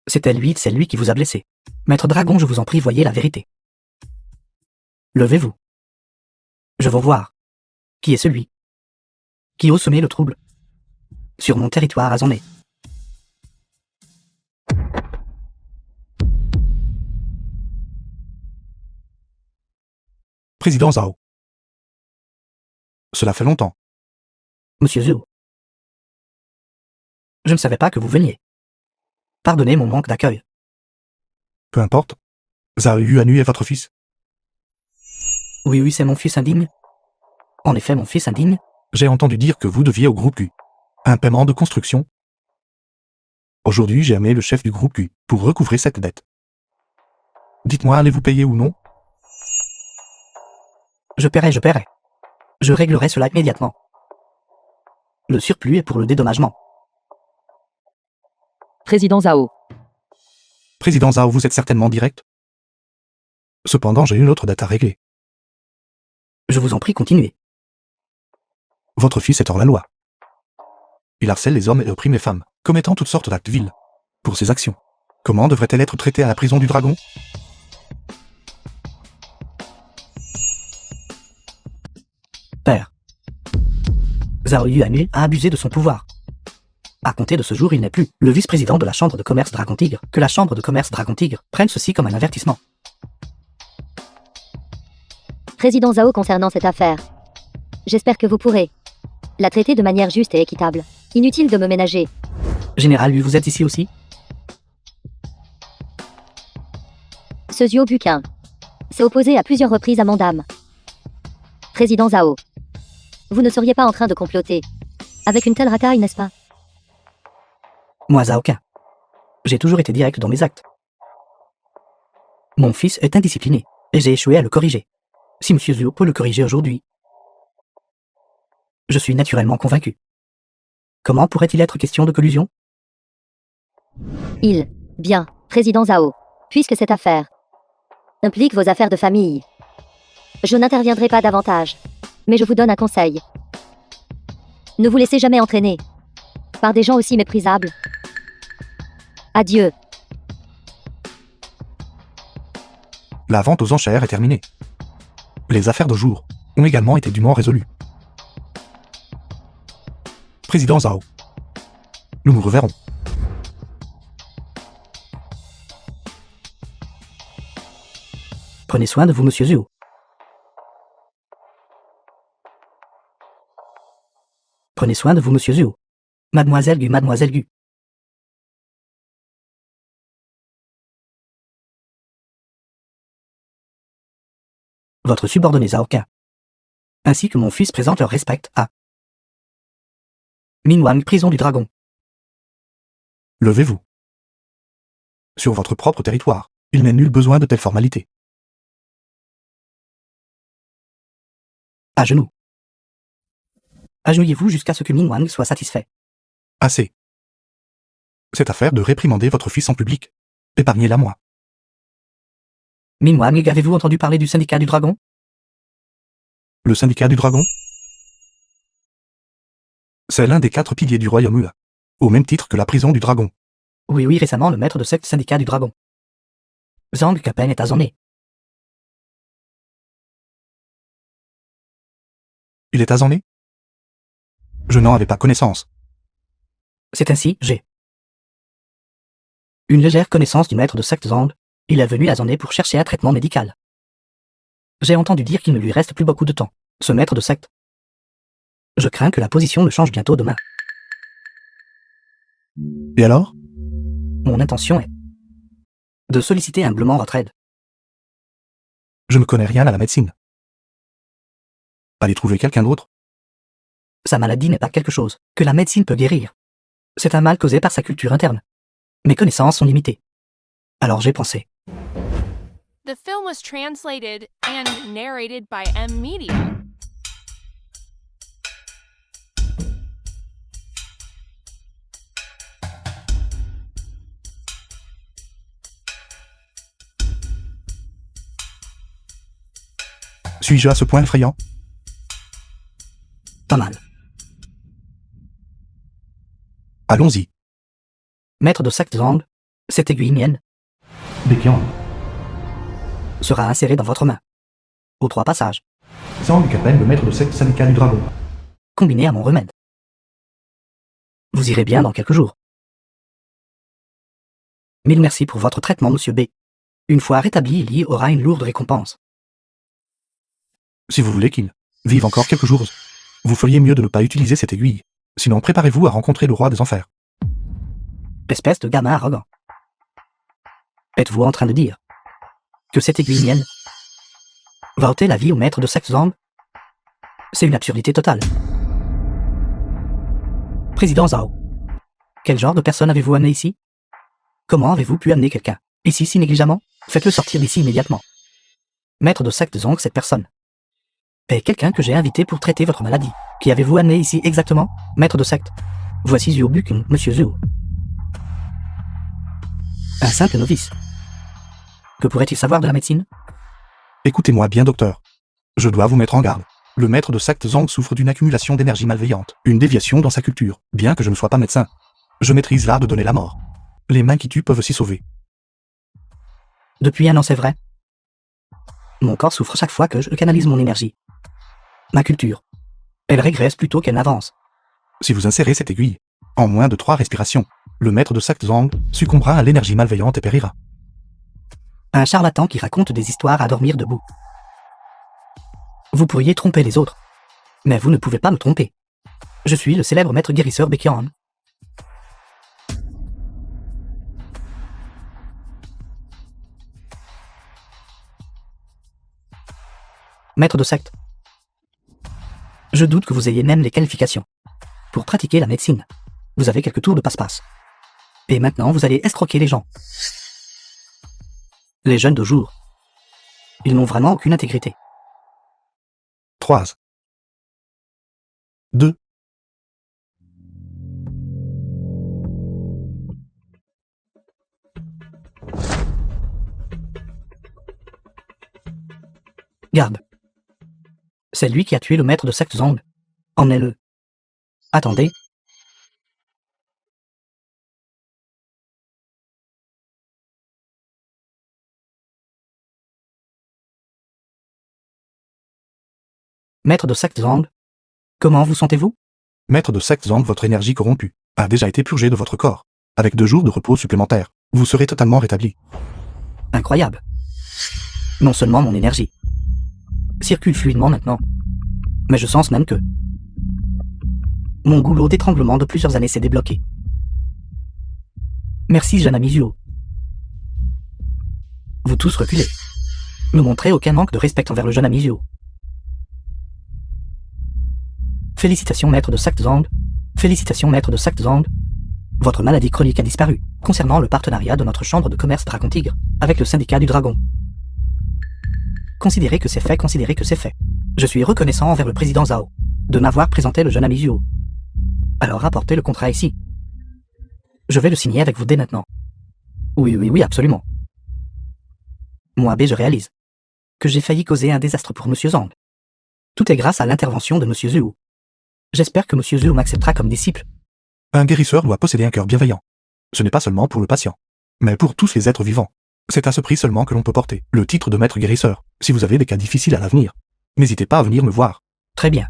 C'était lui, c'est lui qui vous a blessé. Maître Dragon, je vous en prie, voyez la vérité. Levez-vous. Je veux voir. Qui est celui qui ose semer le trouble sur mon territoire à Zonné? Président Zhao. Cela fait longtemps. Monsieur Zhou. Je ne savais pas que vous veniez. Pardonnez mon manque d'accueil. Peu importe. Zhao Yuanu est votre fils. Oui, oui, c'est mon fils indigne. En effet, mon fils indigne. J'ai entendu dire que vous deviez au groupe Q. Un paiement de construction. Aujourd'hui, j'ai amené le chef du groupe Q pour recouvrer cette dette. Dites-moi, allez-vous payer ou non? Je paierai, je paierai. Je réglerai cela immédiatement. Le surplus est pour le dédommagement. Président Zhao. Président Zhao, vous êtes certainement direct. Cependant, j'ai une autre dette à régler. Je vous en prie, continuez. Votre fils est hors la loi. Il harcèle les hommes et opprime les femmes, commettant toutes sortes d'actes vils. Pour ses actions, comment devrait-elle être traitée à la prison du dragon? Père. Zhao Yuanu a abusé de son pouvoir. À compter de ce jour, il n'est plus le vice-président de la chambre de commerce Dragon Tigre. Que la chambre de commerce Dragon Tigre prenne ceci comme un avertissement. Président Zhao concernant cette affaire. J'espère que vous pourrez la traiter de manière juste et équitable. Inutile de me ménager. Général Yu, vous êtes ici aussi? Ce Zuo Buquin s'est opposé à plusieurs reprises à mon dame. Président Zhao. Vous ne seriez pas en train de comploter avec une telle racaille, n'est-ce pas? Moi, Zhao Qin. J'ai toujours été direct dans mes actes. Mon fils est indiscipliné, et j'ai échoué à le corriger. Si Monsieur Zhou peut le corriger aujourd'hui, je suis naturellement convaincu. Comment pourrait-il être question de collusion? Bien, président Zhao. Puisque cette affaire implique vos affaires de famille, je n'interviendrai pas davantage. Mais je vous donne un conseil. Ne vous laissez jamais entraîner par des gens aussi méprisables. Adieu. La vente aux enchères est terminée. Les affaires de jour ont également été dûment résolues. Président Zhao, nous nous reverrons. Prenez soin de vous, monsieur Zhuo. Prenez soin de vous, monsieur Zhuo. Mademoiselle Gu, mademoiselle Gu. Votre subordonné Zhao Qin, ainsi que mon fils présente leur respect à Minwang, prison du dragon. Levez-vous. Sur votre propre territoire, il n'est nul besoin de telles formalités. À genoux. Agenouillez-vous jusqu'à ce que Minwang soit satisfait. Assez. Cette affaire de réprimander votre fils en public, épargnez-la moi. Minwang, avez-vous entendu parler du syndicat du dragon? Le syndicat du dragon? C'est l'un des 4 piliers du royaume Ua, au même titre que la prison du dragon. Oui, récemment le maître de secte syndicat du dragon. Zhang Kapen est asonné. Il est asonné? Je n'en avais pas connaissance. C'est ainsi, j'ai une légère connaissance du maître de secte Zhang. Il est venu à Zhang pour chercher un traitement médical. J'ai entendu dire qu'il ne lui reste plus beaucoup de temps, ce maître de secte. Je crains que la position ne change bientôt demain. Et alors? Mon intention est de solliciter humblement votre aide. Je ne connais rien à la médecine. Allez trouver quelqu'un d'autre. Sa maladie n'est pas quelque chose que la médecine peut guérir. C'est un mal causé par sa culture interne. Mes connaissances sont limitées. Alors j'ai pensé. The film was translated and narrated by M Media. Suis-je à ce point effrayant? Pas mal. Allons-y. Maître de secte Zhang, cette aiguille mienne Baekhyun. sera insérée dans votre main. Aux 3 passages, Zhang Kapen, le maître de secte syndicat du dragon. combiné à mon remède. Vous irez bien dans quelques jours. Mille merci pour votre traitement, monsieur B. Une fois rétabli, il y aura une lourde récompense. Si vous voulez qu'il vive encore quelques jours, vous feriez mieux de ne pas utiliser cette aiguille. Sinon préparez-vous à rencontrer le roi des enfers. Espèce de gamin arrogant. Êtes-vous en train de dire que cette aiguille mienne va ôter la vie au maître de secte Zhang? C'est une absurdité totale. Président Zhao, quel genre de personne avez-vous amené ici? Comment avez-vous pu amener quelqu'un ici si négligemment? Faites-le sortir d'ici immédiatement. Maître de secte Zhang, cette personne est quelqu'un que j'ai invité pour traiter votre maladie. Qui avez-vous amené ici exactement? Maître de secte. Voici Zhuo Bukun, monsieur Zhuo. Un simple novice. Que pourrait-il savoir de la médecine? Écoutez-moi bien, docteur. Je dois vous mettre en garde. Le maître de secte Zhang souffre d'une accumulation d'énergie malveillante, une déviation dans sa culture. Bien que je ne sois pas médecin, je maîtrise l'art de donner la mort. Les mains qui tuent peuvent aussi sauver. Depuis 1 an, c'est vrai. Mon corps souffre chaque fois que je canalise mon énergie. Ma culture. Elle régresse plutôt qu'elle n'avance. Si vous insérez cette aiguille, en moins de 3 respirations, le maître de secte Zhang succombera à l'énergie malveillante et périra. Un charlatan qui raconte des histoires à dormir debout. Vous pourriez tromper les autres, mais vous ne pouvez pas me tromper. Je suis le célèbre maître guérisseur Baekhyun. Maître de secte. Je doute que vous ayez même les qualifications pour pratiquer la médecine. Vous avez quelques tours de passe-passe. Et maintenant, vous allez escroquer les gens. Les jeunes de jour. Ils n'ont vraiment aucune intégrité. 3. 2. Garde. C'est lui qui a tué le maître de secte Zhang. Emmenez-le. Attendez. Maître de secte Zhang, comment vous sentez-vous? Maître de secte Zhang, votre énergie corrompue a déjà été purgée de votre corps. Avec 2 jours de repos supplémentaires, vous serez totalement rétabli. Incroyable. Non seulement mon énergie circule fluidement maintenant, mais je sens même que mon goulot d'étranglement de plusieurs années s'est débloqué. Merci, jeune ami Zuo. Vous tous reculez. Ne montrez aucun manque de respect envers le jeune ami Zuo. Félicitations, maître de secte Zhang. Félicitations, maître de secte Zhang. Votre maladie chronique a disparu, concernant le partenariat de notre chambre de commerce Dragon Tigre, avec le syndicat du dragon. Considérez que c'est fait, considérez que c'est fait. Je suis reconnaissant envers le président Zhao, de m'avoir présenté le jeune ami Zuo. Alors rapportez le contrat ici. Je vais le signer avec vous dès maintenant. Oui, absolument. Moi, je réalise que j'ai failli causer un désastre pour Monsieur Zhang. Tout est grâce à l'intervention de Monsieur Zuo. J'espère que Monsieur Zuo m'acceptera comme disciple. Un guérisseur doit posséder un cœur bienveillant. Ce n'est pas seulement pour le patient, mais pour tous les êtres vivants. C'est à ce prix seulement que l'on peut porter le titre de maître guérisseur, si vous avez des cas difficiles à l'avenir. N'hésitez pas à venir me voir. Très bien.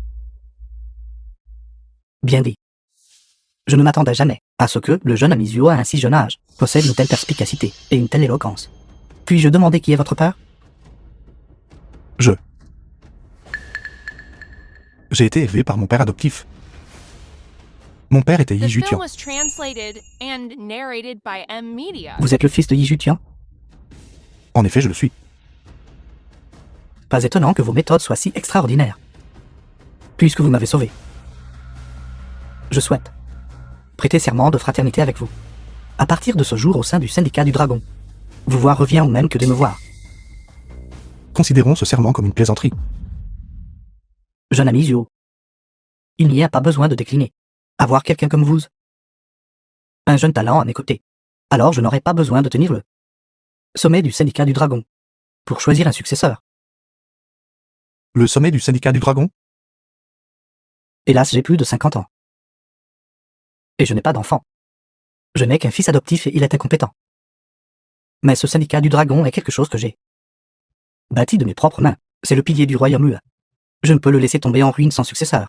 Bien dit. Je ne m'attendais jamais à ce que le jeune ami Zuo à un si jeune âge possède une telle perspicacité et une telle éloquence. Puis-je demander qui est votre père? J'ai été élevé par mon père adoptif. Mon père était The Yi film Jutian. was translated and narrated by M Media. Vous êtes le fils de Yi Jutian? En effet, je le suis. Pas étonnant que vos méthodes soient si extraordinaires. Puisque vous m'avez sauvé. Je souhaite prêter serment de fraternité avec vous. À partir de ce jour au sein du syndicat du dragon. Vous voir revient au même que de me voir. Considérons ce serment comme une plaisanterie. Jeune ami Zuo. Il n'y a pas besoin de décliner. Avoir quelqu'un comme vous. Un jeune talent à mes côtés. Alors je n'aurai pas besoin de tenir le sommet du syndicat du dragon. Pour choisir un successeur. Le sommet du syndicat du dragon? Hélas, j'ai plus de 50 ans. Et je n'ai pas d'enfant. Je n'ai qu'un fils adoptif et il est incompétent. Mais ce syndicat du dragon est quelque chose que j'ai bâti de mes propres mains. C'est le pilier du royaume Ue. Je ne peux le laisser tomber en ruine sans successeur.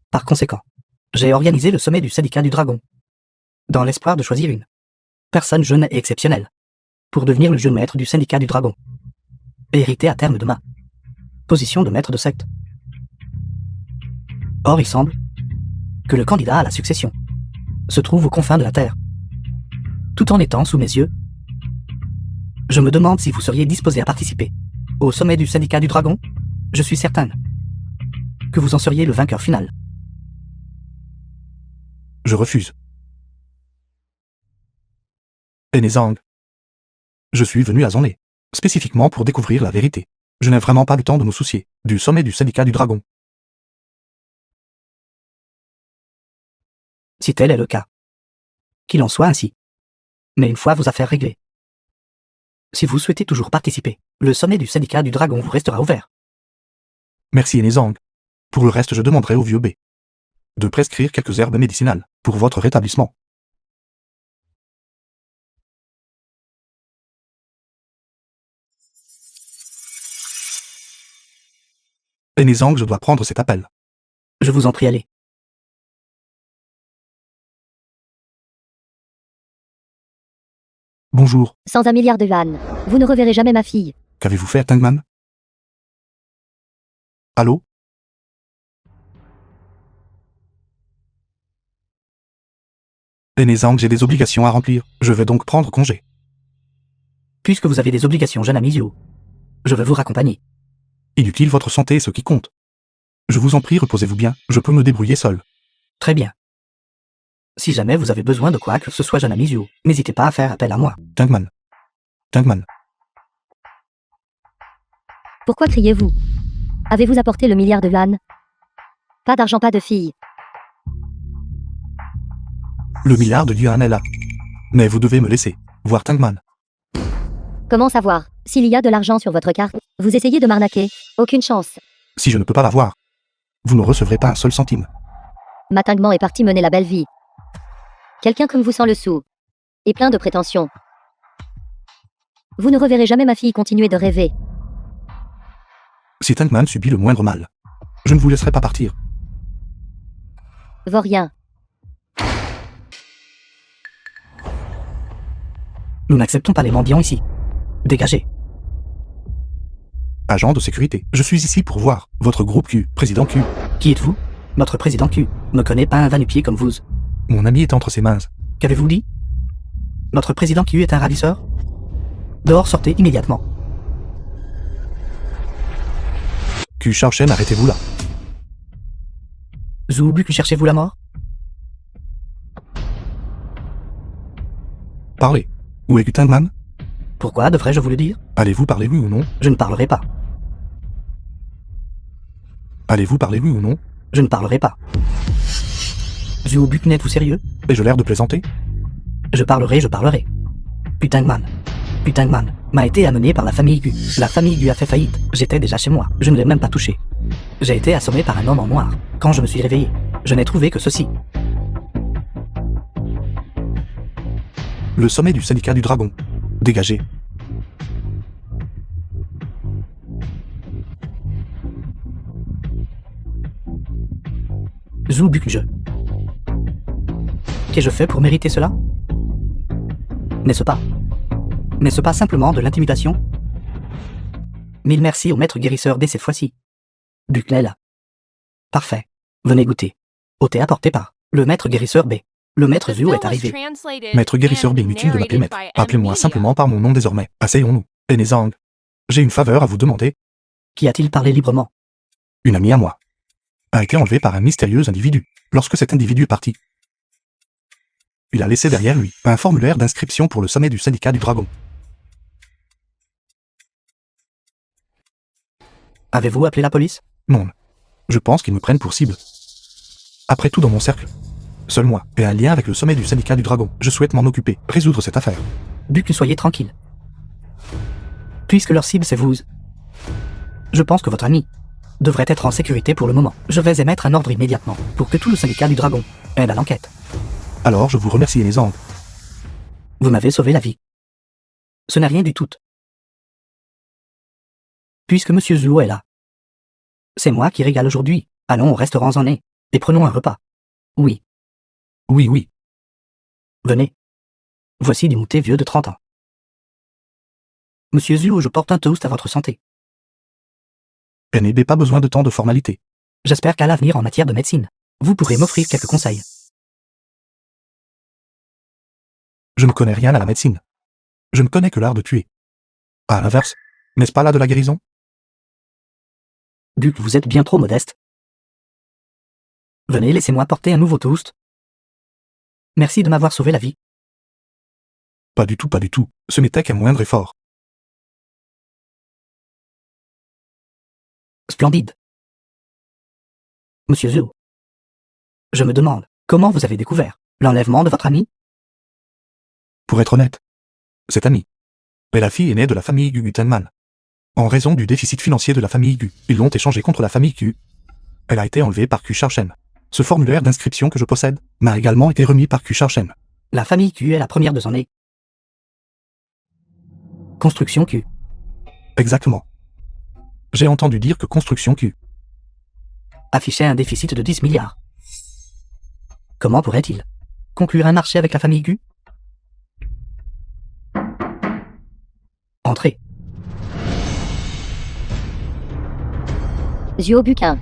Par conséquent, j'ai organisé le sommet du syndicat du dragon, dans l'espoir de choisir une personne jeune et exceptionnelle, pour devenir le jeune maître du syndicat du dragon, et hériter à terme de ma position de maître de secte. Or, il semble que le candidat à la succession se trouve aux confins de la Terre, tout en étant sous mes yeux. Je me demande si vous seriez disposé à participer au sommet du syndicat du dragon. Je suis certaine que vous en seriez le vainqueur final. Je refuse. Aîné Zhang. Je suis venu à Zonlé, spécifiquement pour découvrir la vérité. Je n'ai vraiment pas le temps de me soucier du sommet du syndicat du dragon. Si tel est le cas, qu'il en soit ainsi. Mais une fois vos affaires réglées, si vous souhaitez toujours participer, le sommet du syndicat du dragon vous restera ouvert. Merci Aîné Zhang. Pour le reste, je demanderai au vieux B de prescrire quelques herbes médicinales pour votre rétablissement. Aîné Zhang, je dois prendre cet appel. Je vous en prie, allez. Bonjour, Sans 1 milliard de yuan, vous ne reverrez jamais ma fille. qu'avez-vous fait, Tangman? Allô? Aîné Zhang, j'ai des obligations à remplir. Je vais donc prendre congé. Puisque vous avez des obligations, jeune ami Zuo, je veux vous raccompagner. Inutile, votre santé est ce qui compte. Je vous en prie, reposez-vous bien, je peux me débrouiller seul. Très bien. Si jamais vous avez besoin de quoi que ce soit, jeune ami Zuo, n'hésitez pas à faire appel à moi. Tangman. Tangman. Pourquoi criez-vous? Avez-vous apporté le milliard de yuan? Pas d'argent, pas de fille. Le milliard de yuan est là. Mais vous devez me laisser voir Tangman. Comment savoir? S'il y a de l'argent sur votre carte, Vous essayez de m'arnaquer. Aucune chance. Si je ne peux pas l'avoir, vous ne recevrez pas un seul centime. Matingement est parti mener la belle vie. Quelqu'un comme vous sans le sou. Et plein de prétentions. Vous ne reverrez jamais ma fille continuer de rêver. Si Tankman subit le moindre mal, je ne vous laisserai pas partir. Vaurien. Nous n'acceptons pas les mendiants ici. Dégagez. Agent de sécurité, je suis ici pour voir votre groupe Q, président Q. Qui êtes-vous? Notre président Q ne connaît pas un va-nu-pied comme vous. Mon ami est entre ses mains. Qu'avez-vous dit? Notre président Q est un ravisseur? Dehors, sortez immédiatement. Q Shaoshen, arrêtez-vous là. Zoubu, cherchez-vous la mort? Parlez. Où est Tankman? Pourquoi devrais-je vous le dire? Allez-vous parler oui ou non? Je ne parlerai pas. Allez-vous parler oui ou non? Je ne parlerai pas. Zoubu, n'êtes-vous sérieux? Ai-je l'air de plaisanter? Je parlerai. Putangman m'a été amené par la famille Gu. La famille Gu a fait faillite. J'étais déjà chez moi. Je ne l'ai même pas touché. J'ai été assommé par un homme en noir. Quand je me suis réveillé, je n'ai trouvé que ceci. Le sommet du syndicat du dragon. Dégagez. Zoubu, Qu'ai-je fait pour mériter cela? N'est-ce pas simplement de l'intimidation? Mille merci au maître guérisseur dès cette fois-ci. Bucnel. Parfait. Venez goûter. Au thé apporté par le maître guérisseur B. Le maître The Zuo film est was arrivé. translated Maître guérisseur, and inutile de m'appeler narrated maître. by Appelez-moi M. simplement Media. par mon nom désormais. Asseyons-nous. Enezang. J'ai une faveur à vous demander. Qui a-t-il parlé librement? Une amie à moi a été enlevée par un mystérieux individu. Lorsque cet individu est parti, il a laissé derrière lui un formulaire d'inscription pour le sommet du syndicat du dragon. Avez-vous appelé la police? Non. Je pense qu'ils me prennent pour cible. Après tout, dans mon cercle, seul moi ai un lien avec le sommet du syndicat du dragon. Je souhaite m'en occuper, résoudre cette affaire. Buc, soyez tranquille. Puisque leur cible c'est vous, je pense que votre ami devrait être en sécurité pour le moment. Je vais émettre un ordre immédiatement pour que tout le syndicat du dragon aide à l'enquête. Alors je vous remercie, Enezang. Vous m'avez sauvé la vie. Ce n'est rien du tout. Puisque Monsieur Zuo est là. C'est moi qui régale aujourd'hui. Allons au restaurant en nez et prenons un repas. Oui, Oui. venez. Voici du mouté vieux de 30 ans. Monsieur Zuo, je porte un toast à votre santé. NB, pas besoin de tant de formalités. J'espère qu'à l'avenir en matière de médecine, vous pourrez m'offrir quelques conseils. Je ne connais rien à la médecine. Je ne connais que l'art de tuer. À l'inverse, n'est-ce pas là de la guérison? Duc, vous êtes bien trop modeste. Venez, laissez-moi porter un nouveau toast. Merci de m'avoir sauvé la vie. Pas du tout. Ce n'était qu'un moindre effort. Splendide. Monsieur Zuo. Je me demande, comment vous avez découvert l'enlèvement de votre ami? Pour être honnête, cette amie est la fille aînée de la famille Gu Gutenman. En raison du déficit financier de la famille Gu, ils l'ont échangée contre la famille Q. Elle a été enlevée par Q Shaoshen. Ce formulaire d'inscription que je possède m'a également été remis par Q Shaoshen. La famille Q est la première de son nez. Construction Q. Exactement. J'ai entendu dire que Construction Q Affichait un déficit de 10 milliards. Comment pourrait-il conclure un marché avec la famille Q? Entrez. Zuo Buquin.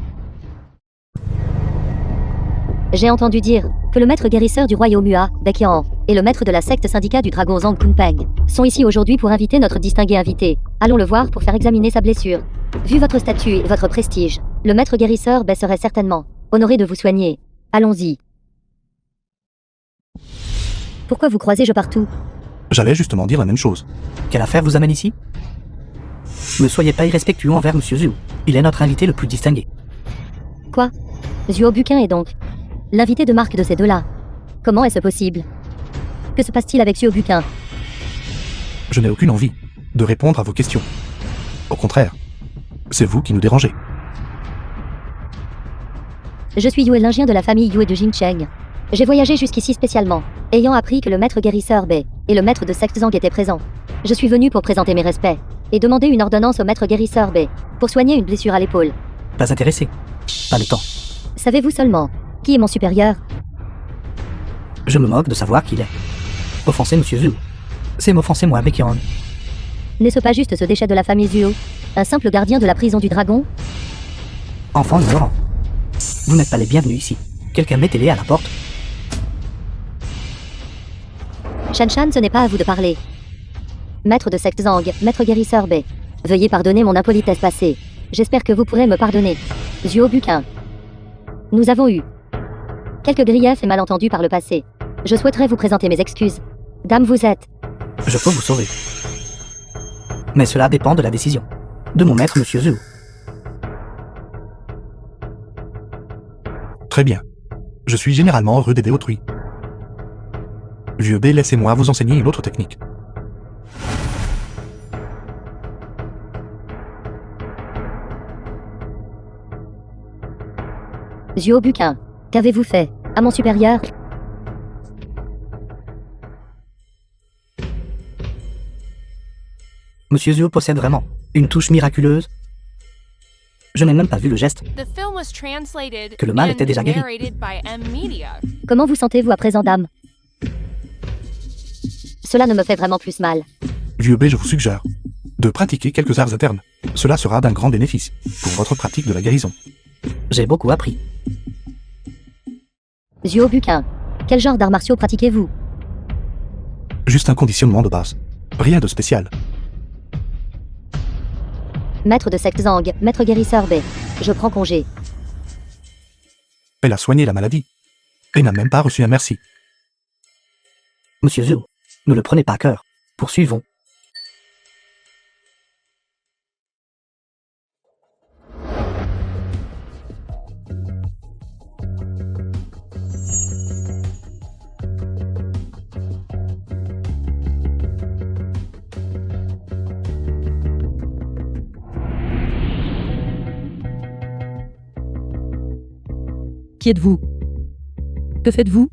J'ai entendu dire que le maître guérisseur du royaume Ua, Baekhyang, et le maître de la secte syndicat du dragon Zhang Kunpeng sont ici aujourd'hui pour inviter notre distingué invité. Allons le voir pour faire examiner sa blessure. Vu votre statut et votre prestige, le maître guérisseur baisserait certainement. Honoré de vous soigner. Allons-y. Pourquoi vous croisez-je partout? J'allais justement dire la même chose. Quelle affaire vous amène ici? Ne soyez pas irrespectueux envers Monsieur Zuo. Il est notre invité le plus distingué. Quoi? Zuo Buquin est donc l'invité de marque de ces deux-là. Comment est-ce possible? Que se passe-t-il avec Zuo Buquin? Je n'ai aucune envie de répondre à vos questions. Au contraire, C'est vous qui nous dérangez. Je suis Yue, l'ingénieur de la famille Yue de Jincheng. J'ai voyagé jusqu'ici spécialement, ayant appris que le maître guérisseur Bei et le maître de secte Zhang étaient présents. Je suis venu pour présenter mes respects et demander une ordonnance au maître guérisseur Bei pour soigner une blessure à l'épaule. Pas intéressé. Pas le temps. Savez-vous seulement qui est mon supérieur? Je me moque de savoir qui il est. Offenser Monsieur Zhu, c'est m'offenser moi, Baekhyun. N'est-ce pas juste ce déchet de la famille Zuo? Un simple gardien de la prison du dragon? Enfant ignorant. Vous n'êtes pas les bienvenus ici. Quelqu'un mettez-les à la porte. Shan-Shan, ce n'est pas à vous de parler. Maître de secte Zhang, maître guérisseur Bei, veuillez pardonner mon impolitesse passée. J'espère que vous pourrez me pardonner. Zuo Buqin. Nous avons eu quelques griefs et malentendus par le passé. Je souhaiterais vous présenter mes excuses. Dame, vous êtes... Je peux vous sauver. Mais cela dépend de la décision de mon maître Monsieur Zhu. Très bien. Je suis généralement heureux d'aider autrui. Vieux B, laissez-moi vous enseigner une autre technique. Zuo Buqin. Qu'avez-vous fait à mon supérieur? Monsieur Zhu possède vraiment une touche miraculeuse. Je n'ai même pas vu le geste. The film was translated Que le mal and était déjà guéri. narrated by M Media. Comment vous sentez-vous à présent, dame? Cela ne me fait vraiment plus mal. Vieux B, je vous suggère de pratiquer quelques arts internes. Cela sera d'un grand bénéfice pour votre pratique de la guérison. J'ai beaucoup appris. Zuo Buqin. Quel genre d'arts martiaux pratiquez-vous? Juste un conditionnement de base. Rien de spécial. Maître de secte Zhang, maître guérisseur Bei. Je prends congé. Elle a soigné la maladie. Et n'a même pas reçu un merci. Monsieur Zhu, ne le prenez pas à cœur. Poursuivons. Qui êtes-vous? Que faites-vous?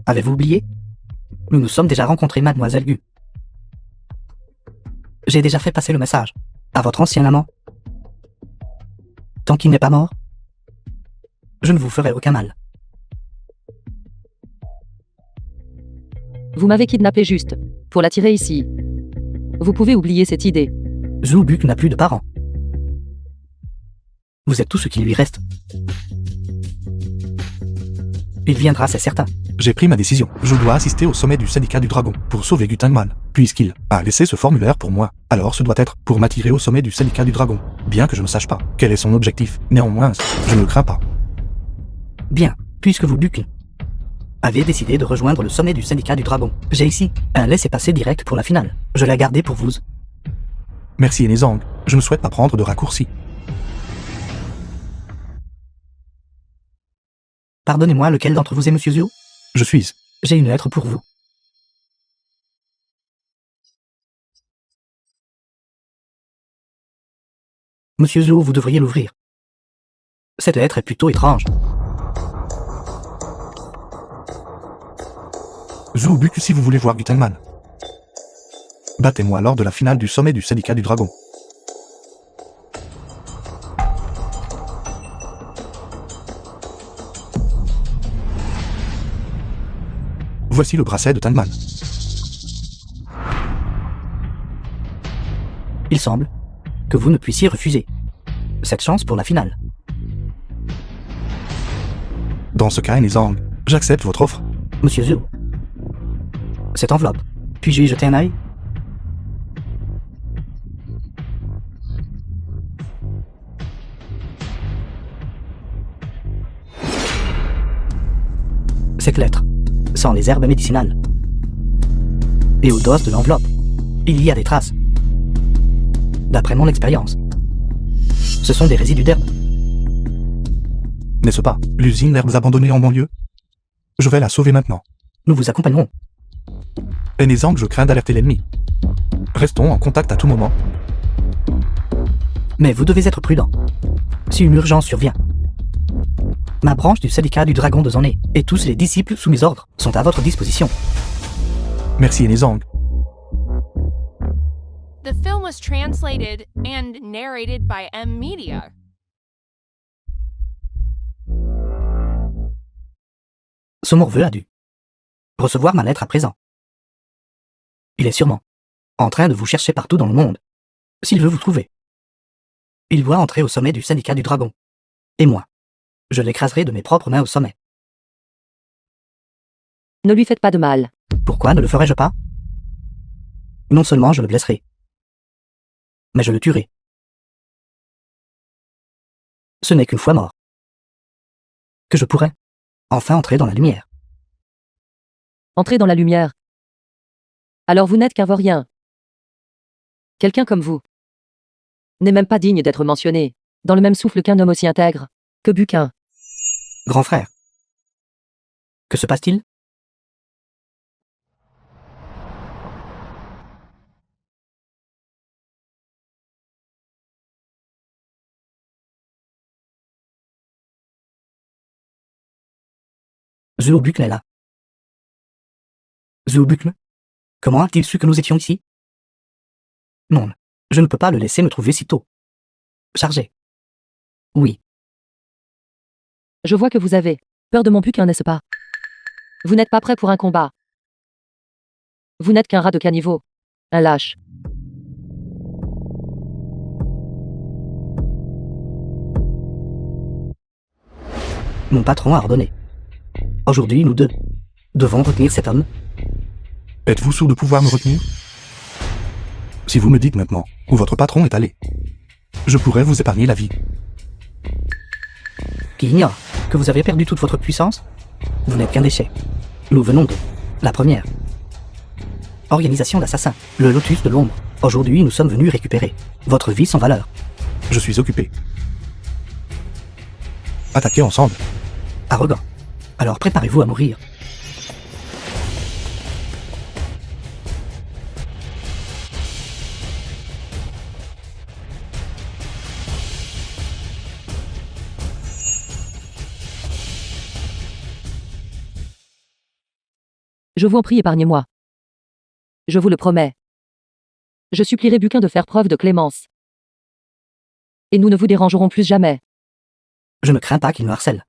Avez-vous oublié? Nous nous sommes déjà rencontrés, mademoiselle Gu. J'ai déjà fait passer le message à votre ancien amant. Tant qu'il n'est pas mort, je ne vous ferai aucun mal. Vous m'avez kidnappé juste pour l'attirer ici. Vous pouvez oublier cette idée. Zhu Buq n'a plus de parents. Vous êtes tout ce qui lui reste. Il viendra, c'est certain. J'ai pris ma décision. Je dois assister au sommet du syndicat du dragon pour sauver Gutangman. Puisqu'il a laissé ce formulaire pour moi, alors ce doit être pour m'attirer au sommet du syndicat du dragon. Bien que je ne sache pas quel est son objectif. Néanmoins, je ne le crains pas. Bien, puisque vous, Buq, avez décidé de rejoindre le sommet du syndicat du dragon, j'ai ici un laissez-passer direct pour la finale. Je l'ai gardé pour vous. Merci Enezang. Je ne souhaite pas prendre de raccourcis. Pardonnez-moi, lequel d'entre vous est Monsieur Zhu? Je suis. J'ai une lettre pour vous. Monsieur Zhu, vous devriez l'ouvrir. Cette lettre est plutôt étrange. Zhu Buq, si vous voulez voir Gutangman, battez-moi lors de la finale du sommet du syndicat du dragon. Voici le bracelet de Tangman. Il semble que vous ne puissiez refuser cette chance pour la finale. Dans ce cas, Enezang, j'accepte votre offre. Monsieur Zhu, cette enveloppe, puis-je y jeter un œil? Cette lettre sent les herbes médicinales. Et au dos de l'enveloppe, il y a des traces. D'après mon expérience, ce sont des résidus d'herbes. N'est-ce pas l'usine d'herbes abandonnée en banlieue? Je vais la sauver maintenant. Nous vous accompagnerons. Enezang, je crains d'alerter l'ennemi. Restons en contact à tout moment. Mais vous devez être prudent. Si une urgence survient, ma branche du syndicat du Dragon de Zané et tous les disciples sous mes ordres sont à votre disposition. Merci Enezang. The film was translated and narrated by M Media. Ce morveux a dû recevoir ma lettre à présent. Il est sûrement en train de vous chercher partout dans le monde. S'il veut vous trouver, il doit entrer au sommet du syndicat du Dragon. Et moi, je l'écraserai de mes propres mains au sommet. Ne lui faites pas de mal. Pourquoi ne le ferais-je pas? Non seulement je le blesserai, mais je le tuerai. Ce n'est qu'une fois mort que je pourrai enfin entrer dans la lumière. Entrez dans la lumière. Alors vous n'êtes qu'un vaurien. Quelqu'un comme vous n'est même pas digne d'être mentionné dans le même souffle qu'un homme aussi intègre que Buquin. Grand frère, que se passe-t-il? Zuobucle est là. Zuobucle? Comment a-t-il su que nous étions ici? Non, je ne peux pas le laisser me trouver si tôt. Chargé. Oui, Je vois que vous avez peur de mon Buquin, n'est-ce pas? Vous n'êtes pas prêt pour un combat. Vous n'êtes qu'un rat de caniveau. Un lâche. mon patron a ordonné. Aujourd'hui, nous deux devons retenir cet homme. Êtes-vous sûr de pouvoir me retenir? Si vous me dites maintenant où votre patron est allé, je pourrais vous épargner la vie. Qui ignore que vous avez perdu toute votre puissance? Vous n'êtes qu'un déchet. Nous venons de la première organisation d'assassins, le Lotus de l'ombre. Aujourd'hui, nous sommes venus récupérer votre vie sans valeur. Je suis occupé. Attaquer ensemble. Arrogant. Alors préparez-vous à mourir. Je vous en prie, épargnez-moi. Je vous le promets. Je supplierai Buquin de faire preuve de clémence. Et nous ne vous dérangerons plus jamais. Je ne crains pas qu'il me harcèle.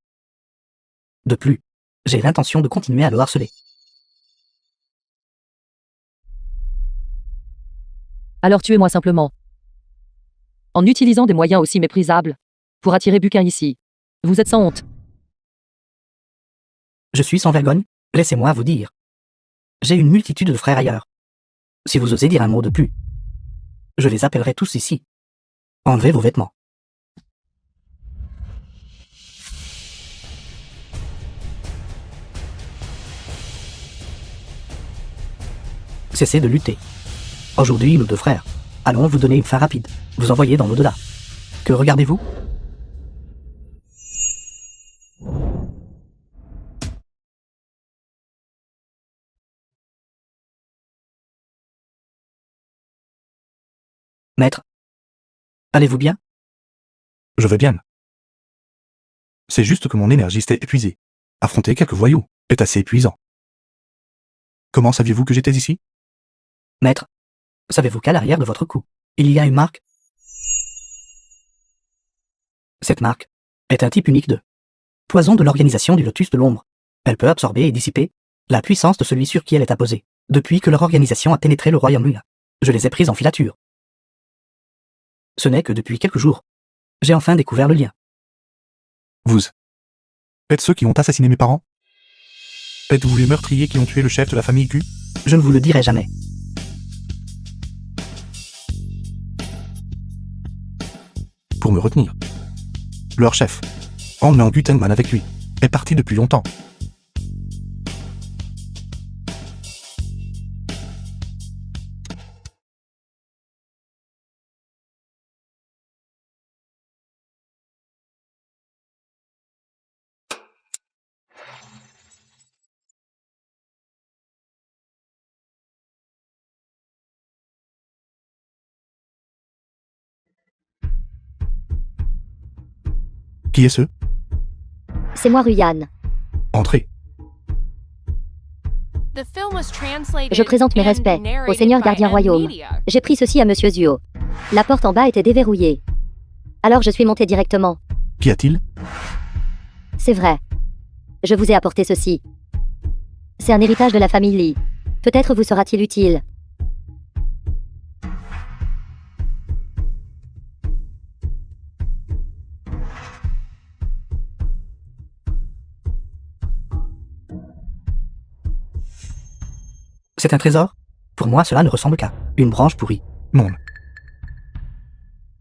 De plus, j'ai l'intention de continuer à le harceler. Alors tuez-moi simplement. En utilisant des moyens aussi méprisables pour attirer Buquin ici. Vous êtes sans honte. Je suis sans vergogne? Laissez-moi vous dire. J'ai une multitude de frères ailleurs. Si vous osez dire un mot de plus, je les appellerai tous ici. Enlevez vos vêtements. Cessez de lutter. Aujourd'hui, nous deux frères, allons vous donner une fin rapide, vous envoyer dans l'au-delà. Que regardez-vous? Maître, allez-vous bien? Je vais bien. C'est juste que mon énergie s'est épuisée. Affronter quelques voyous est assez épuisant. Comment saviez-vous que j'étais ici? Maître, savez-vous qu'à l'arrière de votre cou, il y a une marque? Cette marque est un type unique de poison de l'organisation du Lotus de l'ombre. Elle peut absorber et dissiper la puissance de celui sur qui elle est apposée. Depuis que leur organisation a pénétré le royaume Luna, je les ai prises en filature. Ce n'est que depuis quelques jours, j'ai enfin découvert le lien. Vous êtes ceux qui ont assassiné mes parents? Êtes-vous les meurtriers qui ont tué le chef de la famille Q? Je ne vous le dirai jamais. Pour me retenir. Leur chef, emmenant Gutenman avec lui, est parti depuis longtemps. Qui est ce? C'est moi Ruyan. Entrez. The film was translated Je présente mes and respects au narrated Seigneur by Gardien M Royaume. Media. J'ai pris ceci à Monsieur Zuo. La porte en bas était déverrouillée. Alors je suis montée directement. Qu'y a-t-il? C'est vrai. Je vous ai apporté ceci. C'est un héritage de la famille Lee. Peut-être vous sera-t-il utile. C'est un trésor? Pour moi, cela ne ressemble qu'à une branche pourrie. Non.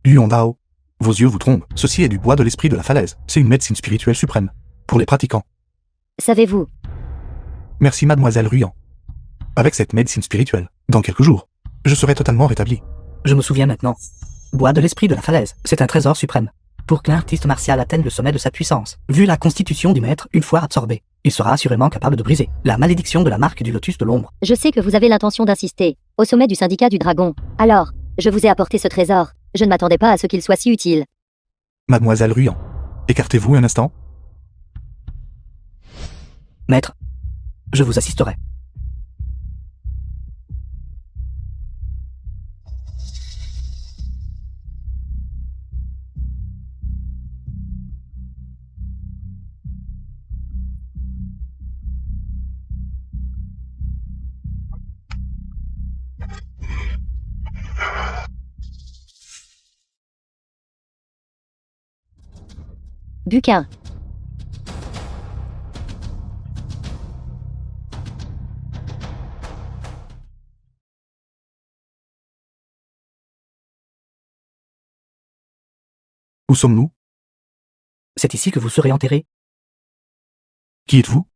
Yuan Dao. Vos yeux vous trompent. Ceci est du bois de l'esprit de la falaise. C'est une médecine spirituelle suprême. Pour les pratiquants. Savez-vous, Merci mademoiselle Ruyan. Avec cette médecine spirituelle, dans quelques jours, je serai totalement rétabli. Je me souviens maintenant. Bois de l'esprit de la falaise, c'est un trésor suprême. Pour qu'un artiste martial atteigne le sommet de sa puissance, vu la constitution du maître une fois absorbé, il sera assurément capable de briser la malédiction de la marque du lotus de l'ombre. je sais que vous avez l'intention d'insister au sommet du syndicat du dragon. Alors, je vous ai apporté ce trésor. Je ne m'attendais pas à ce qu'il soit si utile. Mademoiselle Ruyan. Écartez-vous un instant. Maître, je vous assisterai. Buquin. Où sommes-nous? C'est ici que vous serez enterré. Qui êtes-vous?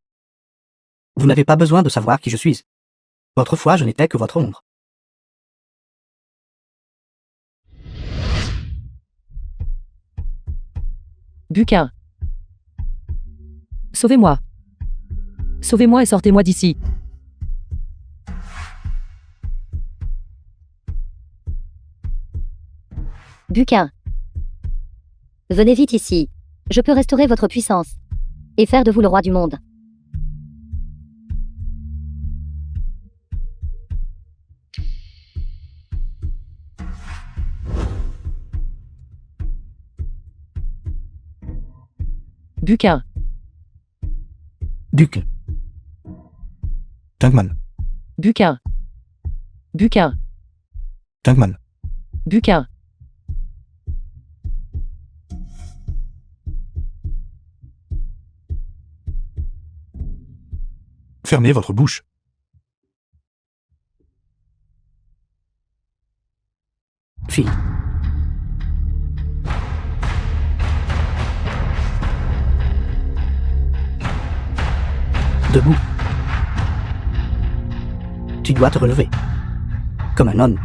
Vous n'avez pas besoin de savoir qui je suis. Autrefois, je n'étais que votre ombre. Buquin. Sauvez-moi. Sauvez-moi et sortez-moi d'ici. Buquin. Venez vite ici. Je peux restaurer votre puissance. Et faire de vous le roi du monde. Buquin. Duc, Tungman. Buquin. Buquin. Tungman. Buquin. Fermez votre bouche. fille. Debout. Tu dois te relever. Comme un homme.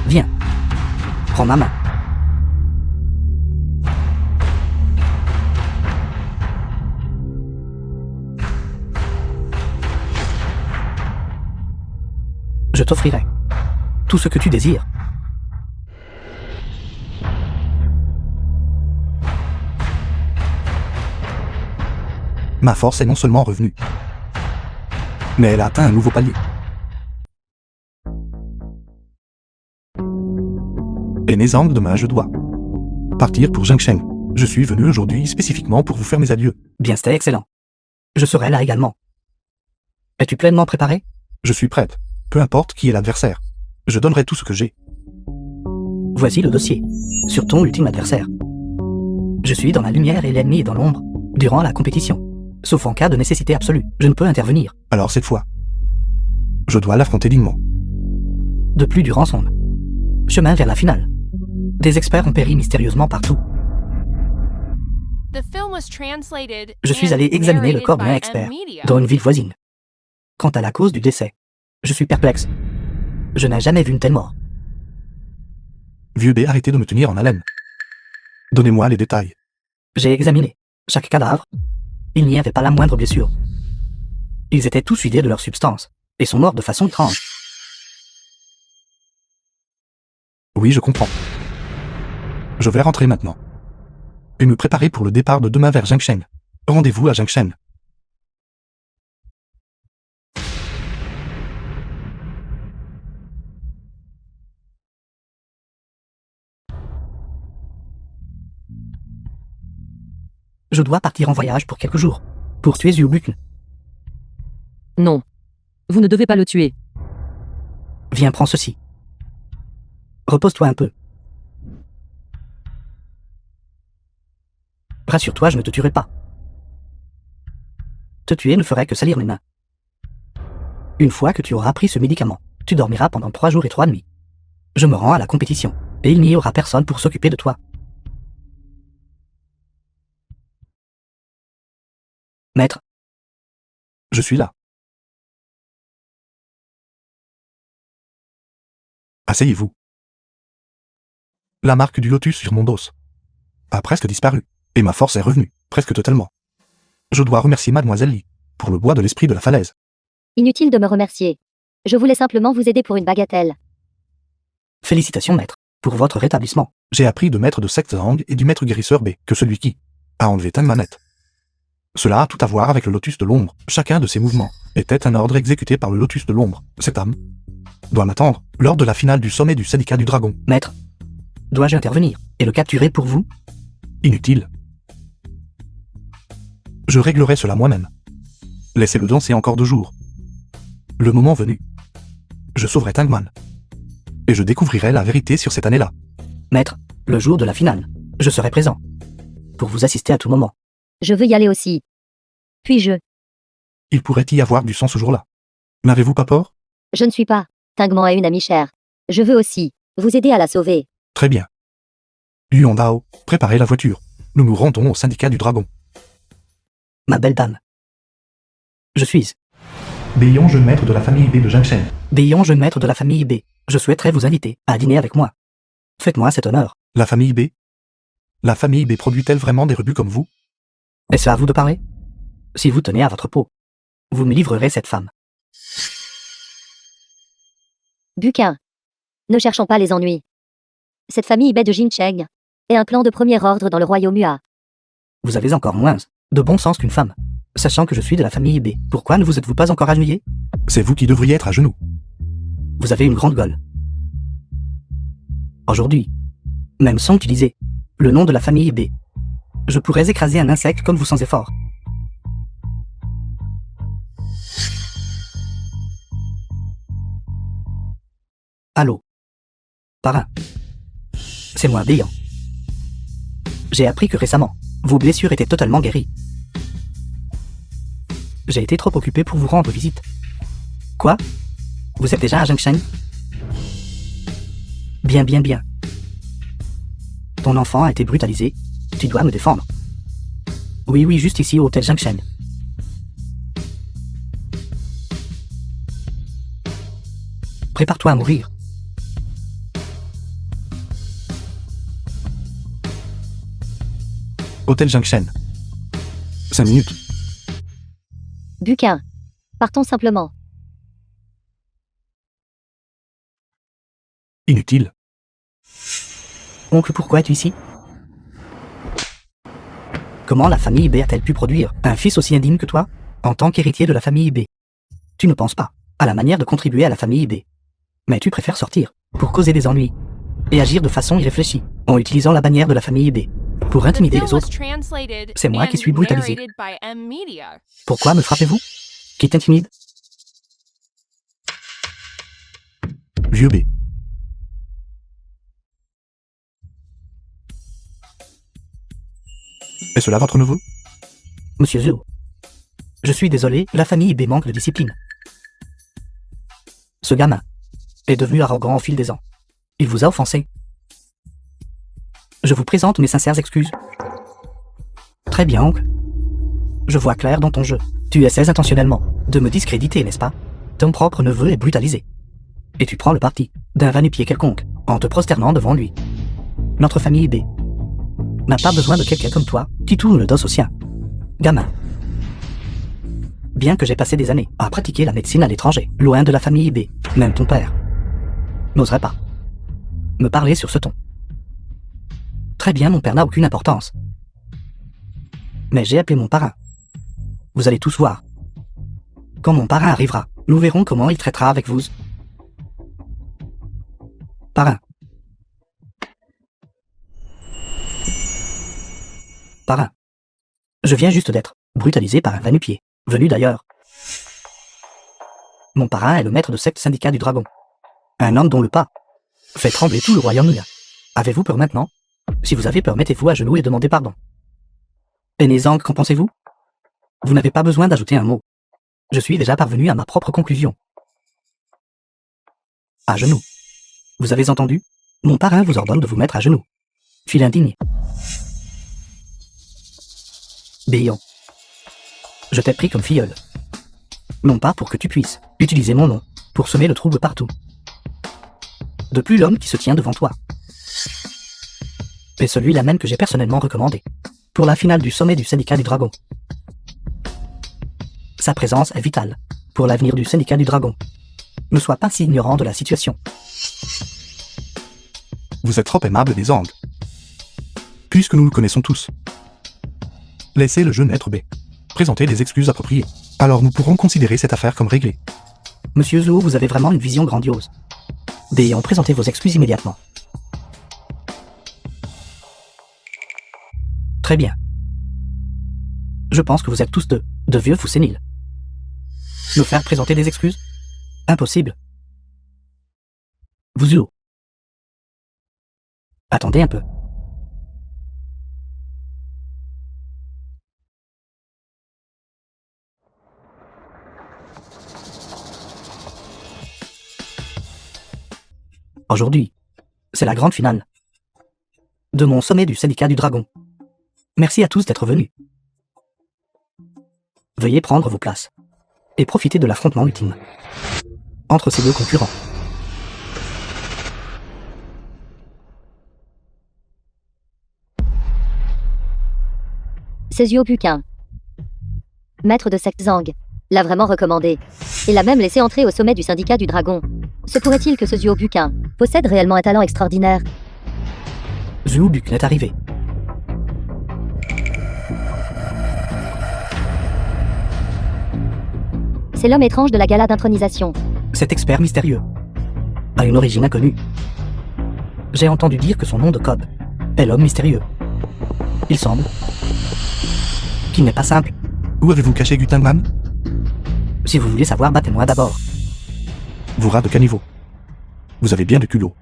Viens. Prends ma main. Je t'offrirai tout ce que tu désires. Ma force est non seulement revenue, mais elle a atteint un nouveau palier. Et Nezang, demain je dois partir pour Zhengsheng. Je suis venu aujourd'hui spécifiquement pour vous faire mes adieux. Bien, c'était excellent. Je serai là également. Es-tu pleinement préparé? Je suis prête. Peu importe qui est l'adversaire. Je donnerai tout ce que j'ai. Voici le dossier. Sur ton ultime adversaire. Je suis dans la lumière et l'ennemi est dans l'ombre. Durant la compétition. Sauf en cas de nécessité absolue. Je ne peux intervenir. Alors cette fois, je dois l'affronter dignement. De plus durant son chemin vers la finale. Des experts ont péri mystérieusement partout. The film was translated Je suis and allé examiner le narrated corps d'un by expert M Media. dans une ville voisine. Quant à la cause du décès, je suis perplexe. Je n'ai jamais vu une telle mort. Vieux B, arrêtez de me tenir en haleine. Donnez-moi les détails. J'ai examiné chaque cadavre. Il n'y avait pas la moindre blessure. Ils étaient tous vidés de leur substance et sont morts de façon étrange. Oui, je comprends. Je vais rentrer maintenant. Et me préparer pour le départ de demain vers Jingshen. Rendez-vous à Jingshen. Je dois partir en voyage pour quelques jours. Pour tuer Zhuobukn. Non. Vous ne devez pas le tuer. Viens, prends ceci. Repose-toi un peu. Rassure-toi, je ne te tuerai pas. Te tuer ne ferait que salir mes mains. Une fois que tu auras pris ce médicament, tu dormiras pendant 3 jours et 3 nuits. Je me rends à la compétition, et il n'y aura personne pour s'occuper de toi. Maître, Je suis là. Asseyez-vous. La marque du lotus sur mon dos a presque disparu, et ma force est revenue, presque totalement. Je dois remercier Mademoiselle Li pour le bois de l'esprit de la falaise. Inutile de me remercier. Je voulais simplement vous aider pour une bagatelle. félicitations maître, pour votre rétablissement. J'ai appris de maître de secte Zhang et du maître guérisseur B que celui qui a enlevé Tang Manette. Cela a tout à voir avec le lotus de l'ombre. Chacun de ces mouvements était un ordre exécuté par le lotus de l'ombre. Cette âme doit m'attendre lors de la finale du sommet du syndicat du dragon. Maître, dois-je intervenir et le capturer pour vous? Inutile. Je réglerai cela moi-même. Laissez-le danser encore 2 jours. Le moment venu, je sauverai Tangman. Et je découvrirai la vérité sur cette année-là. Maître, le jour de la finale, je serai présent. Pour vous assister à tout moment. Je veux y aller aussi. Puis-je? Il pourrait y avoir du sang ce jour-là. N'avez-vous pas peur? Je ne suis pas. Tingman est une amie chère. Je veux aussi vous aider à la sauver. Très bien. Yuan Dao, préparez la voiture. Nous nous rendons au syndicat du dragon. Ma belle dame. Je suis Beiyon, jeune maître de la famille B de Jingshen. Beiyon, jeune maître de la famille B. Je souhaiterais vous inviter à dîner avec moi. Faites-moi cet honneur. La famille B? La famille B produit-elle vraiment des rebuts comme vous? Est-ce à vous de parler? Si vous tenez à votre peau, vous me livrerez cette femme. Buquin. Ne cherchons pas les ennuis. Cette famille baie de Jincheng est un clan de premier ordre dans le royaume Mua. Vous avez encore moins de bon sens qu'une femme. Sachant que je suis de la famille B, pourquoi ne vous êtes-vous pas encore agenouillé? C'est vous qui devriez être à genoux. Vous avez une grande gueule. Aujourd'hui, même sans utiliser le nom de la famille B, je pourrais écraser un insecte comme vous sans effort. Allô? Parrain. C'est moi, Beiyon. J'ai appris que récemment, vos blessures étaient totalement guéries. J'ai été trop occupé pour vous rendre visite. Quoi? Vous êtes déjà à Jingshen? Bien, bien, bien. Ton enfant a été brutalisé. Tu dois me défendre. Oui, oui, juste ici au hôtel Jingshen. Prépare-toi à mourir. Hôtel Jingshen. 5 minutes. Buquin. Partons simplement. Inutile. Oncle, pourquoi es-tu ici? Comment la famille B a-t-elle pu produire un fils aussi indigne que toi, en tant qu'héritier de la famille B? Tu ne penses pas à la manière de contribuer à la famille B. Mais tu préfères sortir pour causer des ennuis et agir de façon irréfléchie en utilisant la bannière de la famille B pour intimider les autres. C'est moi qui suis brutalisé. Pourquoi me frappez-vous? Qui t'intimide? Vieux B. Est cela votre neveu? Monsieur Zhou. Je suis désolé, la famille B manque de discipline. Ce gamin est devenu arrogant au fil des ans. Il vous a offensé. Je vous présente mes sincères excuses. Très bien, oncle. Je vois clair dans ton jeu. Tu essaies intentionnellement de me discréditer, n'est-ce pas? Ton propre neveu est brutalisé. Et tu prends le parti d'un va-nu-pied quelconque en te prosternant devant lui. Notre famille B n'a pas besoin de quelqu'un comme toi qui tourne le dos au sien. Gamin. Bien que j'ai passé des années à pratiquer la médecine à l'étranger, loin de la famille B, même ton père n'oserait pas me parler sur ce ton. Très bien, mon père n'a aucune importance. Mais j'ai appelé mon parrain. Vous allez tous voir. Quand mon parrain arrivera, nous verrons comment il traitera avec vous. Parrain. Parrain. Je viens juste d'être brutalisé par un va-nu-pied, venu d'ailleurs. Mon parrain est le maître de secte syndicat du dragon. Un homme dont le pas fait trembler tout le royaume. Avez-vous peur maintenant? Si vous avez peur, mettez-vous à genoux et demandez pardon. Enezang, qu'en pensez-vous? Vous n'avez pas besoin d'ajouter un mot. Je suis déjà parvenu à ma propre conclusion. À genoux. Vous avez entendu? Mon parrain vous ordonne de vous mettre à genoux. Fille indigne. Béant. Je t'ai pris comme filleule. Non pas pour que tu puisses utiliser mon nom pour semer le trouble partout. De plus l'homme qui se tient devant toi est celui-là même que j'ai personnellement recommandé pour la finale du sommet du syndicat du dragon. Sa présence est vitale pour l'avenir du syndicat du dragon. Ne sois pas si ignorant de la situation. Vous êtes trop aimable des angles. Puisque nous le connaissons tous. Laissez le jeune être B. Présenter des excuses appropriées. Alors nous pourrons considérer cette affaire comme réglée. Monsieur Zhou, vous avez vraiment une vision grandiose. Béant, présentez vos excuses immédiatement. Très bien. Je pense que vous êtes tous de vieux fous séniles. Nous faire présenter des excuses? Impossible. Vous Zhou. Attendez un peu. Aujourd'hui, c'est la grande finale de mon sommet du syndicat du dragon. Merci à tous d'être venus. Veuillez prendre vos places et profiter de l'affrontement ultime entre ces deux concurrents. C'est Zhuo Buqin, maître de secte Zhang, l'a vraiment recommandé. Il l'a même laissé entrer au sommet du syndicat du dragon. Se pourrait-il que ce Zhuo Buqin possède réellement un talent extraordinaire? Zhuo Buqin est arrivé. C'est l'homme étrange de la gala d'intronisation. Cet expert mystérieux a une origine inconnue. J'ai entendu dire que son nom de code est l'homme mystérieux. Il semble qu'il n'est pas simple. Où avez-vous caché Gutenman? Si vous voulez savoir, battez-moi d'abord. Vous rat de caniveau. Vous avez bien du culot.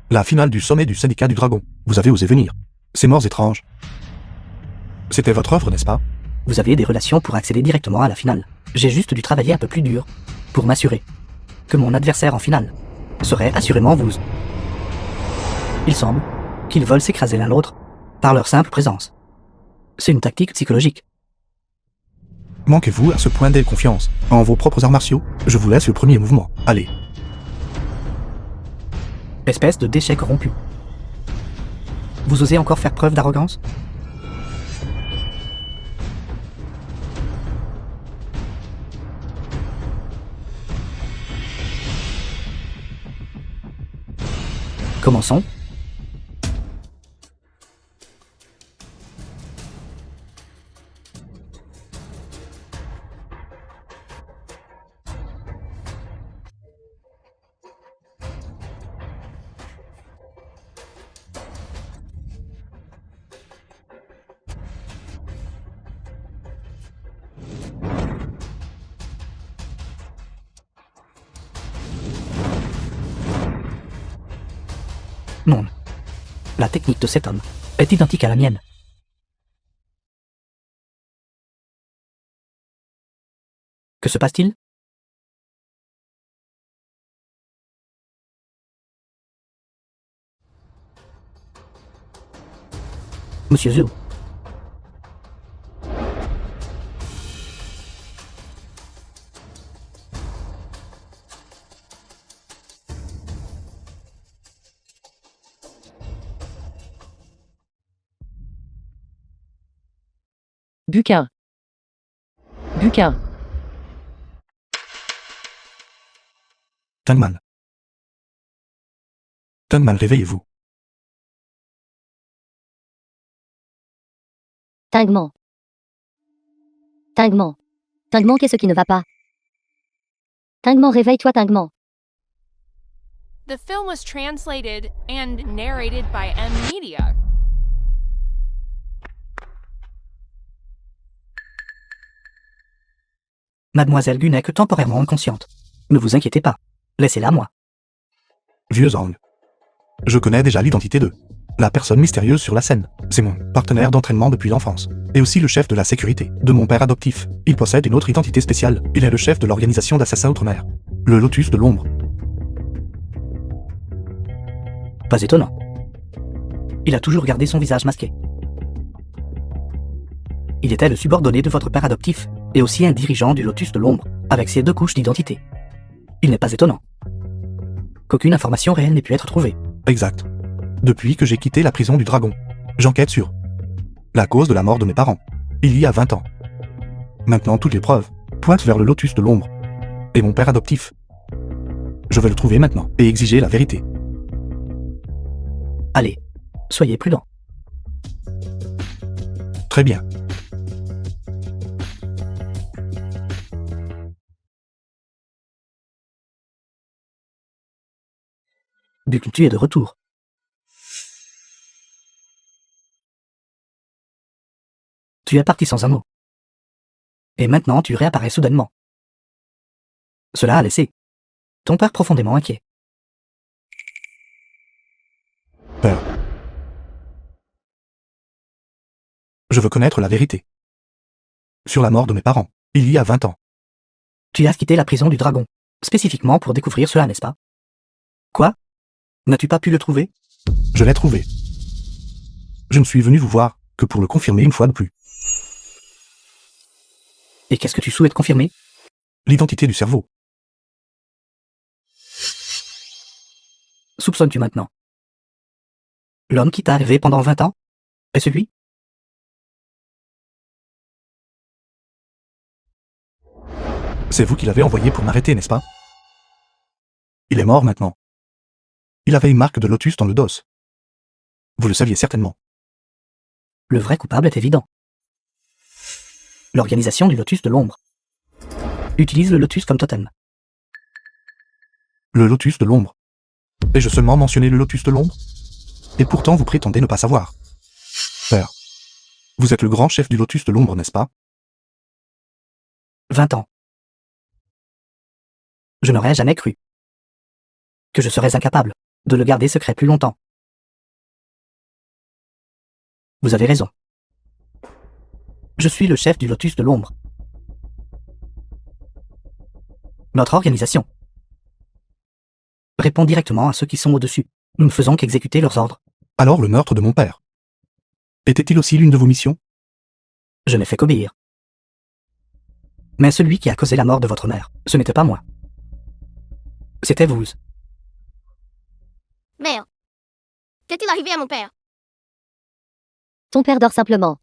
La finale du sommet du syndicat du dragon. Vous avez osé venir. Ces morts étranges. C'était votre œuvre, n'est-ce pas? Vous aviez des relations pour accéder directement à la finale. J'ai juste dû travailler un peu plus dur pour m'assurer que mon adversaire en finale serait assurément vous. Il semble qu'ils veulent s'écraser l'un l'autre par leur simple présence. C'est une tactique psychologique. Manquez-vous à ce point de confiance en vos propres arts martiaux? Je vous laisse le premier mouvement. Allez. Espèce de déchet corrompu. Vous osez encore faire preuve d'arrogance? Commençons. Non. La technique de cet homme est identique à la mienne. Que se passe-t-il? Monsieur Zhou. Buqin. Buqin. Tangman. Tangman, réveillez-vous. Tingement. Tingement. Tingement, qu'est-ce qui ne va pas? Tingement, réveille-toi, Tingement. The film was translated and narrated by M Media. Mademoiselle Gu n'est que temporairement inconsciente. Ne vous inquiétez pas. Laissez-la moi. Vieux Zhang. Je connais déjà l'identité de la personne mystérieuse sur la scène. C'est mon partenaire d'entraînement depuis l'enfance. Et aussi le chef de la sécurité de mon père adoptif. Il possède une autre identité spéciale. Il est le chef de l'organisation d'assassins outre-mer. Le Lotus de l'ombre. Pas étonnant. Il a toujours gardé son visage masqué. Il était le subordonné de votre père adoptif, et aussi un dirigeant du Lotus de l'ombre, avec ses 2 couches d'identité. Il n'est pas étonnant qu'aucune information réelle n'ait pu être trouvée. Exact. Depuis que j'ai quitté la prison du dragon, j'enquête sur la cause de la mort de mes parents, il y a 20 ans. Maintenant toutes les preuves pointent vers le Lotus de l'ombre et mon père adoptif. Je vais le trouver maintenant et exiger la vérité. Allez, soyez prudent. Très bien. Buck, tu es de retour. Tu es parti sans un mot. Et maintenant tu réapparais soudainement. Cela a laissé ton père profondément inquiet. Père. Je veux connaître la vérité. Sur la mort de mes parents, il y a 20 ans. Tu as quitté la prison du dragon, spécifiquement pour découvrir cela, n'est-ce pas? Quoi? N'as-tu pas pu le trouver? Je l'ai trouvé. Je ne suis venu vous voir que pour le confirmer une fois de plus. Et qu'est-ce que tu souhaites confirmer? L'identité du cerveau. Soupçonnes-tu maintenant? L'homme qui t'a rêvé pendant 20 ans? Est celui? C'est vous qui l'avez envoyé pour m'arrêter, n'est-ce pas? Il est mort maintenant. Il avait une marque de lotus dans le dos. Vous le saviez certainement. Le vrai coupable est évident. L'organisation du Lotus de l'ombre utilise le lotus comme totem. Le Lotus de l'ombre. Ai-je seulement mentionné le Lotus de l'ombre? Et pourtant vous prétendez ne pas savoir. Père, vous êtes le grand chef du Lotus de l'ombre, n'est-ce pas? 20 ans. Je n'aurais jamais cru que je serais incapable de le garder secret plus longtemps. Vous avez raison. Je suis le chef du Lotus de l'ombre. Notre organisation répond directement à ceux qui sont au-dessus. Nous ne faisons qu'exécuter leurs ordres. Alors le meurtre de mon père. Était-il aussi l'une de vos missions? Je n'ai fait qu'obéir. Mais celui qui a causé la mort de votre mère, ce n'était pas moi. C'était vous. Mère, qu'est-il arrivé à mon père? Ton père dort simplement.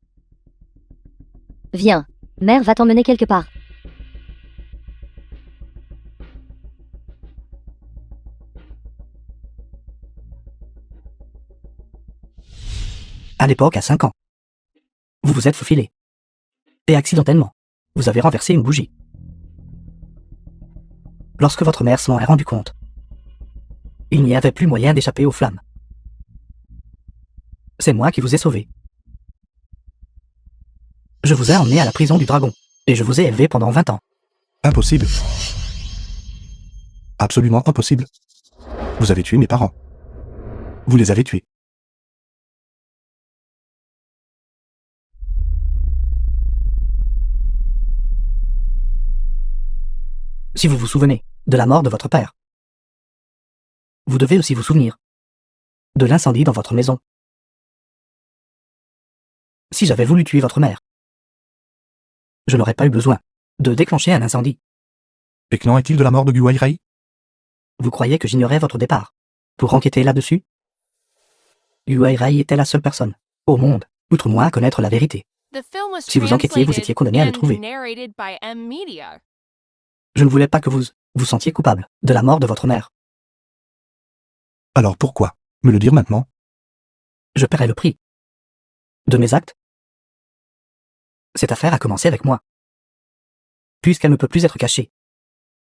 Viens, mère va t'emmener quelque part. À l'époque, à 5 ans. Vous vous êtes faufilé. Et accidentellement, vous avez renversé une bougie. Lorsque votre mère s'en est rendue compte, il n'y avait plus moyen d'échapper aux flammes. C'est moi qui vous ai sauvé. Je vous ai emmené à la prison du dragon, et je vous ai élevé pendant 20 ans. Impossible. Absolument impossible. Vous avez tué mes parents. Vous les avez tués. Si vous vous souvenez de la mort de votre père, vous devez aussi vous souvenir de l'incendie dans votre maison. Si j'avais voulu tuer votre mère, je n'aurais pas eu besoin de déclencher un incendie. Et qu'en est-il de la mort de Guairai? Vous croyez que j'ignorais votre départ pour enquêter là-dessus? Guairai était la seule personne au monde, outre moi, à connaître la vérité. Si vous enquêtiez, vous étiez condamné à le trouver. Je ne voulais pas que vous vous sentiez coupable de la mort de votre mère. Alors pourquoi me le dire maintenant? Je paierai le prix de mes actes. Cette affaire a commencé avec moi. Puisqu'elle ne peut plus être cachée.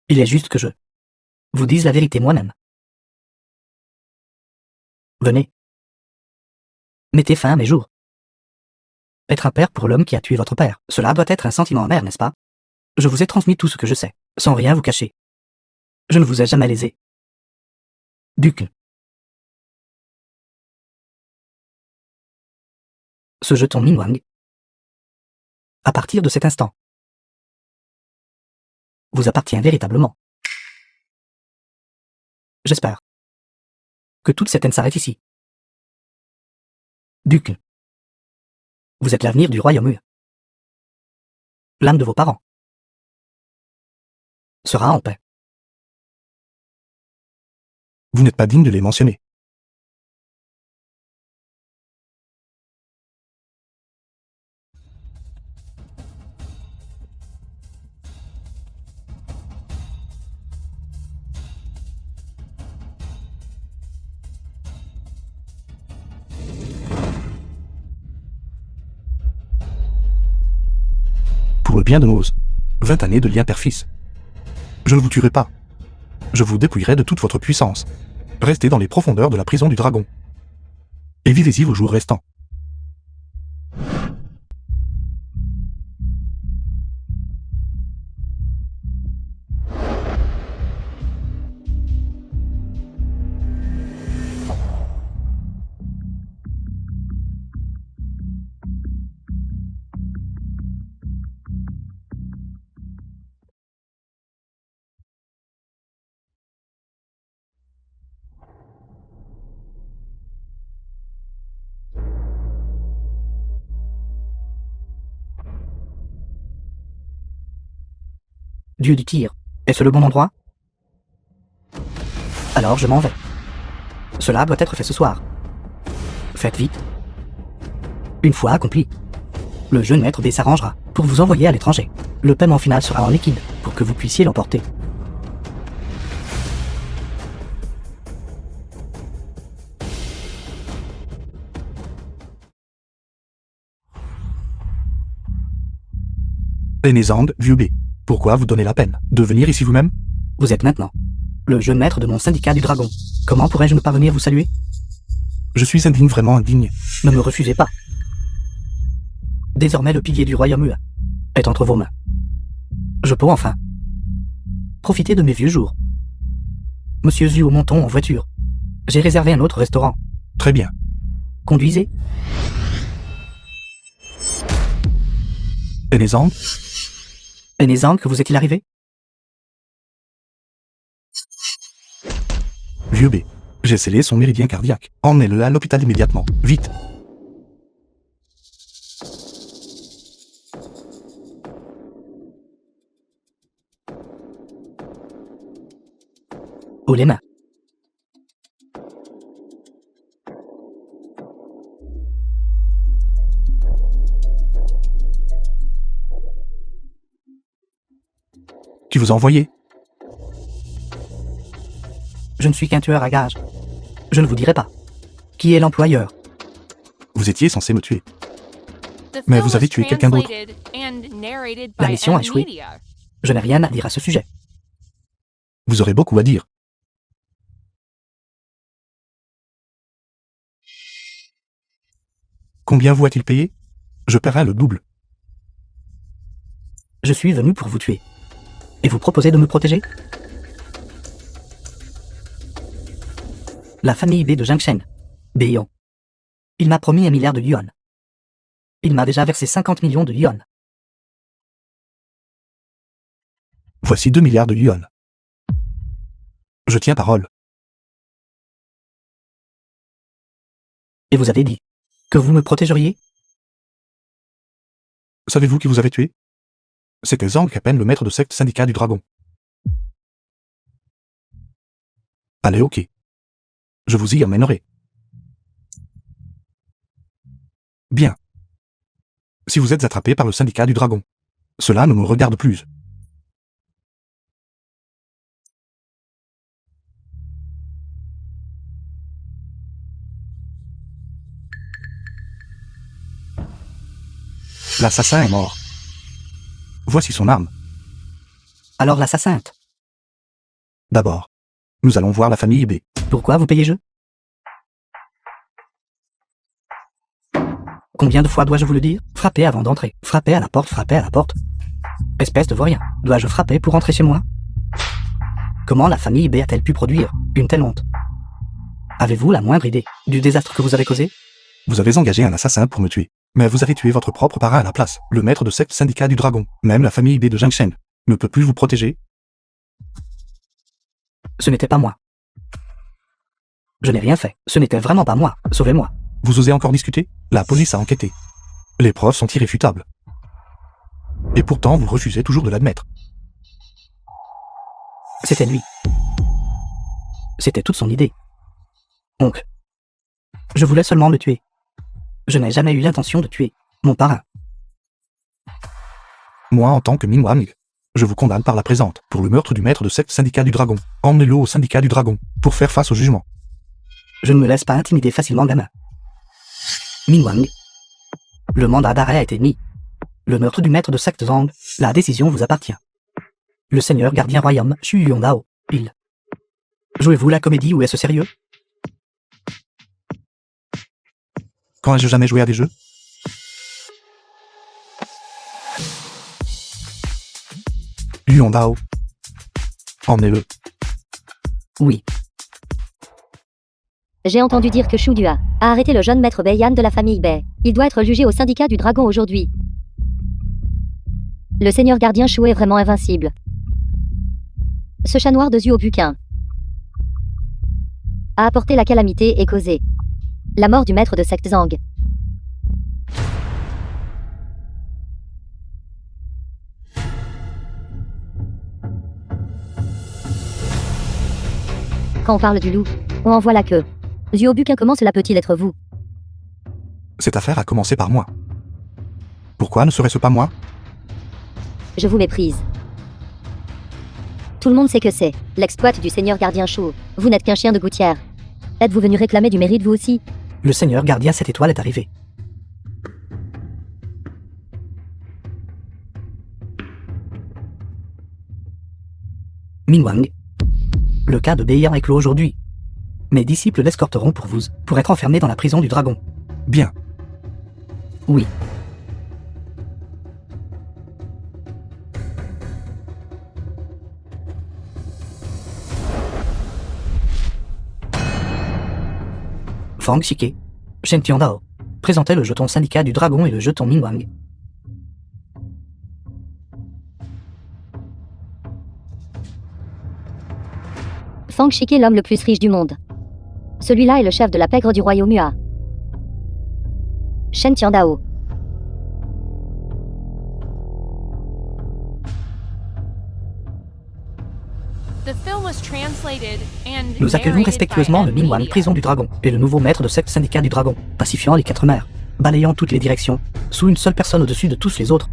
Il est juste que je vous dise la vérité moi-même. Venez. Mettez fin à mes jours. Être un père pour l'homme qui a tué votre père, cela doit être un sentiment amer, n'est-ce pas? Je vous ai transmis tout ce que je sais, sans rien vous cacher. Je ne vous ai jamais lésé. Duc. Ce jeton Minwang. À partir de cet instant, vous appartient véritablement. J'espère que toute cette haine s'arrête ici. Duc. Vous êtes l'avenir du royaume. L'âme de vos parents sera en paix. Vous n'êtes pas digne de les mentionner. Pour le bien de nos 20 années de lien père-fils. Je ne vous tuerai pas. Je vous dépouillerai de toute votre puissance. Restez dans les profondeurs de la prison du dragon. Et vivez-y vos jours restants. Dieu du tir, est-ce le bon endroit? Alors je m'en vais. Cela doit être fait ce soir. Faites vite. Une fois accompli, le jeune maître B s'arrangera pour vous envoyer à l'étranger. Le paiement final sera en liquide pour que vous puissiez l'emporter. Pénézande, vieux B. Pourquoi vous donnez la peine de venir ici vous-même? Vous êtes maintenant le jeune maître de mon syndicat du dragon. Comment pourrais-je ne pas venir vous saluer? Je suis indigne, vraiment indigne. Ne me refusez pas. Désormais le pilier du royaume est entre vos mains. Je peux enfin profiter de mes vieux jours. Monsieur Zuo, montons en voiture. J'ai réservé un autre restaurant. Très bien. Conduisez. Pénézande, Pénézande, que vous est-il arrivé? vieux B. J'ai scellé son méridien cardiaque. Emmenez-le à l'hôpital immédiatement. Vite. Haut les mains. Qui vous a envoyé? Je ne suis qu'un tueur à gages. Je ne vous dirai pas. Qui est l'employeur? Vous étiez censé me tuer. The Mais film vous avez was tué quelqu'un d'autre. translated and narrated La by mission a M échoué. Media. Je n'ai rien à dire à ce sujet. Vous aurez beaucoup à dire. Combien vous a-t-il payé? Je paierai le double. Je suis venu pour vous tuer. Et vous proposez de me protéger? La famille B de Jingshen. Beion. Il m'a promis 1 milliard de yuan. Il m'a déjà versé 50 millions de yuan. Voici 2 milliards de yuan. Je tiens parole. Et vous avez dit que vous me protégeriez? Savez-vous qui vous avez tué? C'était Zhang Kapen, le maître de secte syndicat du dragon. Allez, ok. Je vous y emmènerai. Bien. Si vous êtes attrapé par le syndicat du dragon, cela ne me regarde plus. L'assassin est mort. Voici son arme. Alors l'assassin. D'abord, nous allons voir la famille B. Pourquoi vous payez jeu? Combien de fois dois-je vous le dire? Frappez avant d'entrer. Frappez à la porte, frappez à la porte. Espèce de vaurien. Dois-je frapper pour entrer chez moi? Comment la famille B a-t-elle pu produire une telle honte? Avez-vous la moindre idée du désastre que vous avez causé? Vous avez engagé un assassin pour me tuer. Mais vous avez tué votre propre parrain à la place, le maître de secte syndicat du dragon. Même la famille B de Jingshen ne peut plus vous protéger. Ce n'était pas moi. Je n'ai rien fait. Ce n'était vraiment pas moi. Sauvez-moi. Vous osez encore discuter? La police a enquêté. Les preuves sont irréfutables. Et pourtant, vous refusez toujours de l'admettre. C'était lui. C'était toute son idée. Oncle. Je voulais seulement le tuer. Je n'ai jamais eu l'intention de tuer mon parrain. Moi, en tant que Ming Wang, je vous condamne par la présente pour le meurtre du maître de secte syndicat du dragon. Emmenez-le au syndicat du dragon pour faire face au jugement. Je ne me laisse pas intimider facilement, gamin. Ming Wang. Le mandat d'arrêt a été mis. Le meurtre du maître de secte Zhang, la décision vous appartient. Le seigneur gardien royaume, Xu Yongdao, il. Jouez-vous la comédie ou est-ce sérieux? Quand ai-je jamais joué à des jeux? Yuan Dao. Emmenez-le. Oui. J'ai entendu dire que Shu Dua a arrêté le jeune maître Beiyan de la famille Bei. Il doit être jugé au syndicat du dragon aujourd'hui. Le seigneur gardien Shu est vraiment invincible. Ce chat noir de Zuo Buquin a apporté la calamité et causé la mort du maître de secte Zhang. Quand on parle du loup, on en voit la queue. Zuo Buquin, comment cela peut-il être vous? Cette affaire a commencé par moi. Pourquoi ne serait-ce pas moi? Je vous méprise. Tout le monde sait que c'est l'exploit du seigneur gardien Shu. Vous n'êtes qu'un chien de gouttière. Êtes-vous venu réclamer du mérite vous aussi? Le seigneur gardien 7 étoiles est arrivé. Ming Wang. Le cas de Beiyan est clos aujourd'hui. Mes disciples l'escorteront pour être enfermés dans la prison du dragon. Bien. Oui. Fang Shike, Shen Tiandao, présentez le jeton syndicat du dragon et le jeton Ming Wang. Fang Shike est l'homme le plus riche du monde. Celui-là est le chef de la pègre du royaume Mua. Shen Tiandao. The film was translated and Nous accueillons narrated respectueusement by le Ming Wang, Media. prison du dragon, et le nouveau maître de secte syndicat du dragon, pacifiant les 4 mers, balayant toutes les directions, sous une seule personne au-dessus de tous les autres.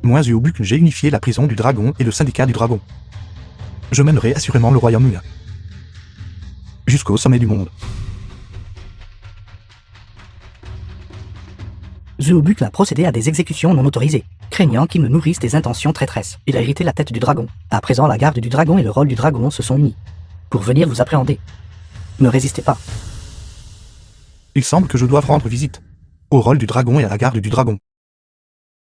Moi, Zuo Buc, j'ai unifié la prison du dragon et le syndicat du dragon. Je mènerai assurément le royaume Mua jusqu'au sommet du monde. Zuobuk a procédé à des exécutions non autorisées, craignant qu'ils ne nourrissent des intentions traîtresses. Il a hérité la tête du dragon. À présent, la garde du dragon et le rôle du dragon se sont unis pour venir vous appréhender. Ne résistez pas. Il semble que je doive rendre visite au rôle du dragon et à la garde du dragon.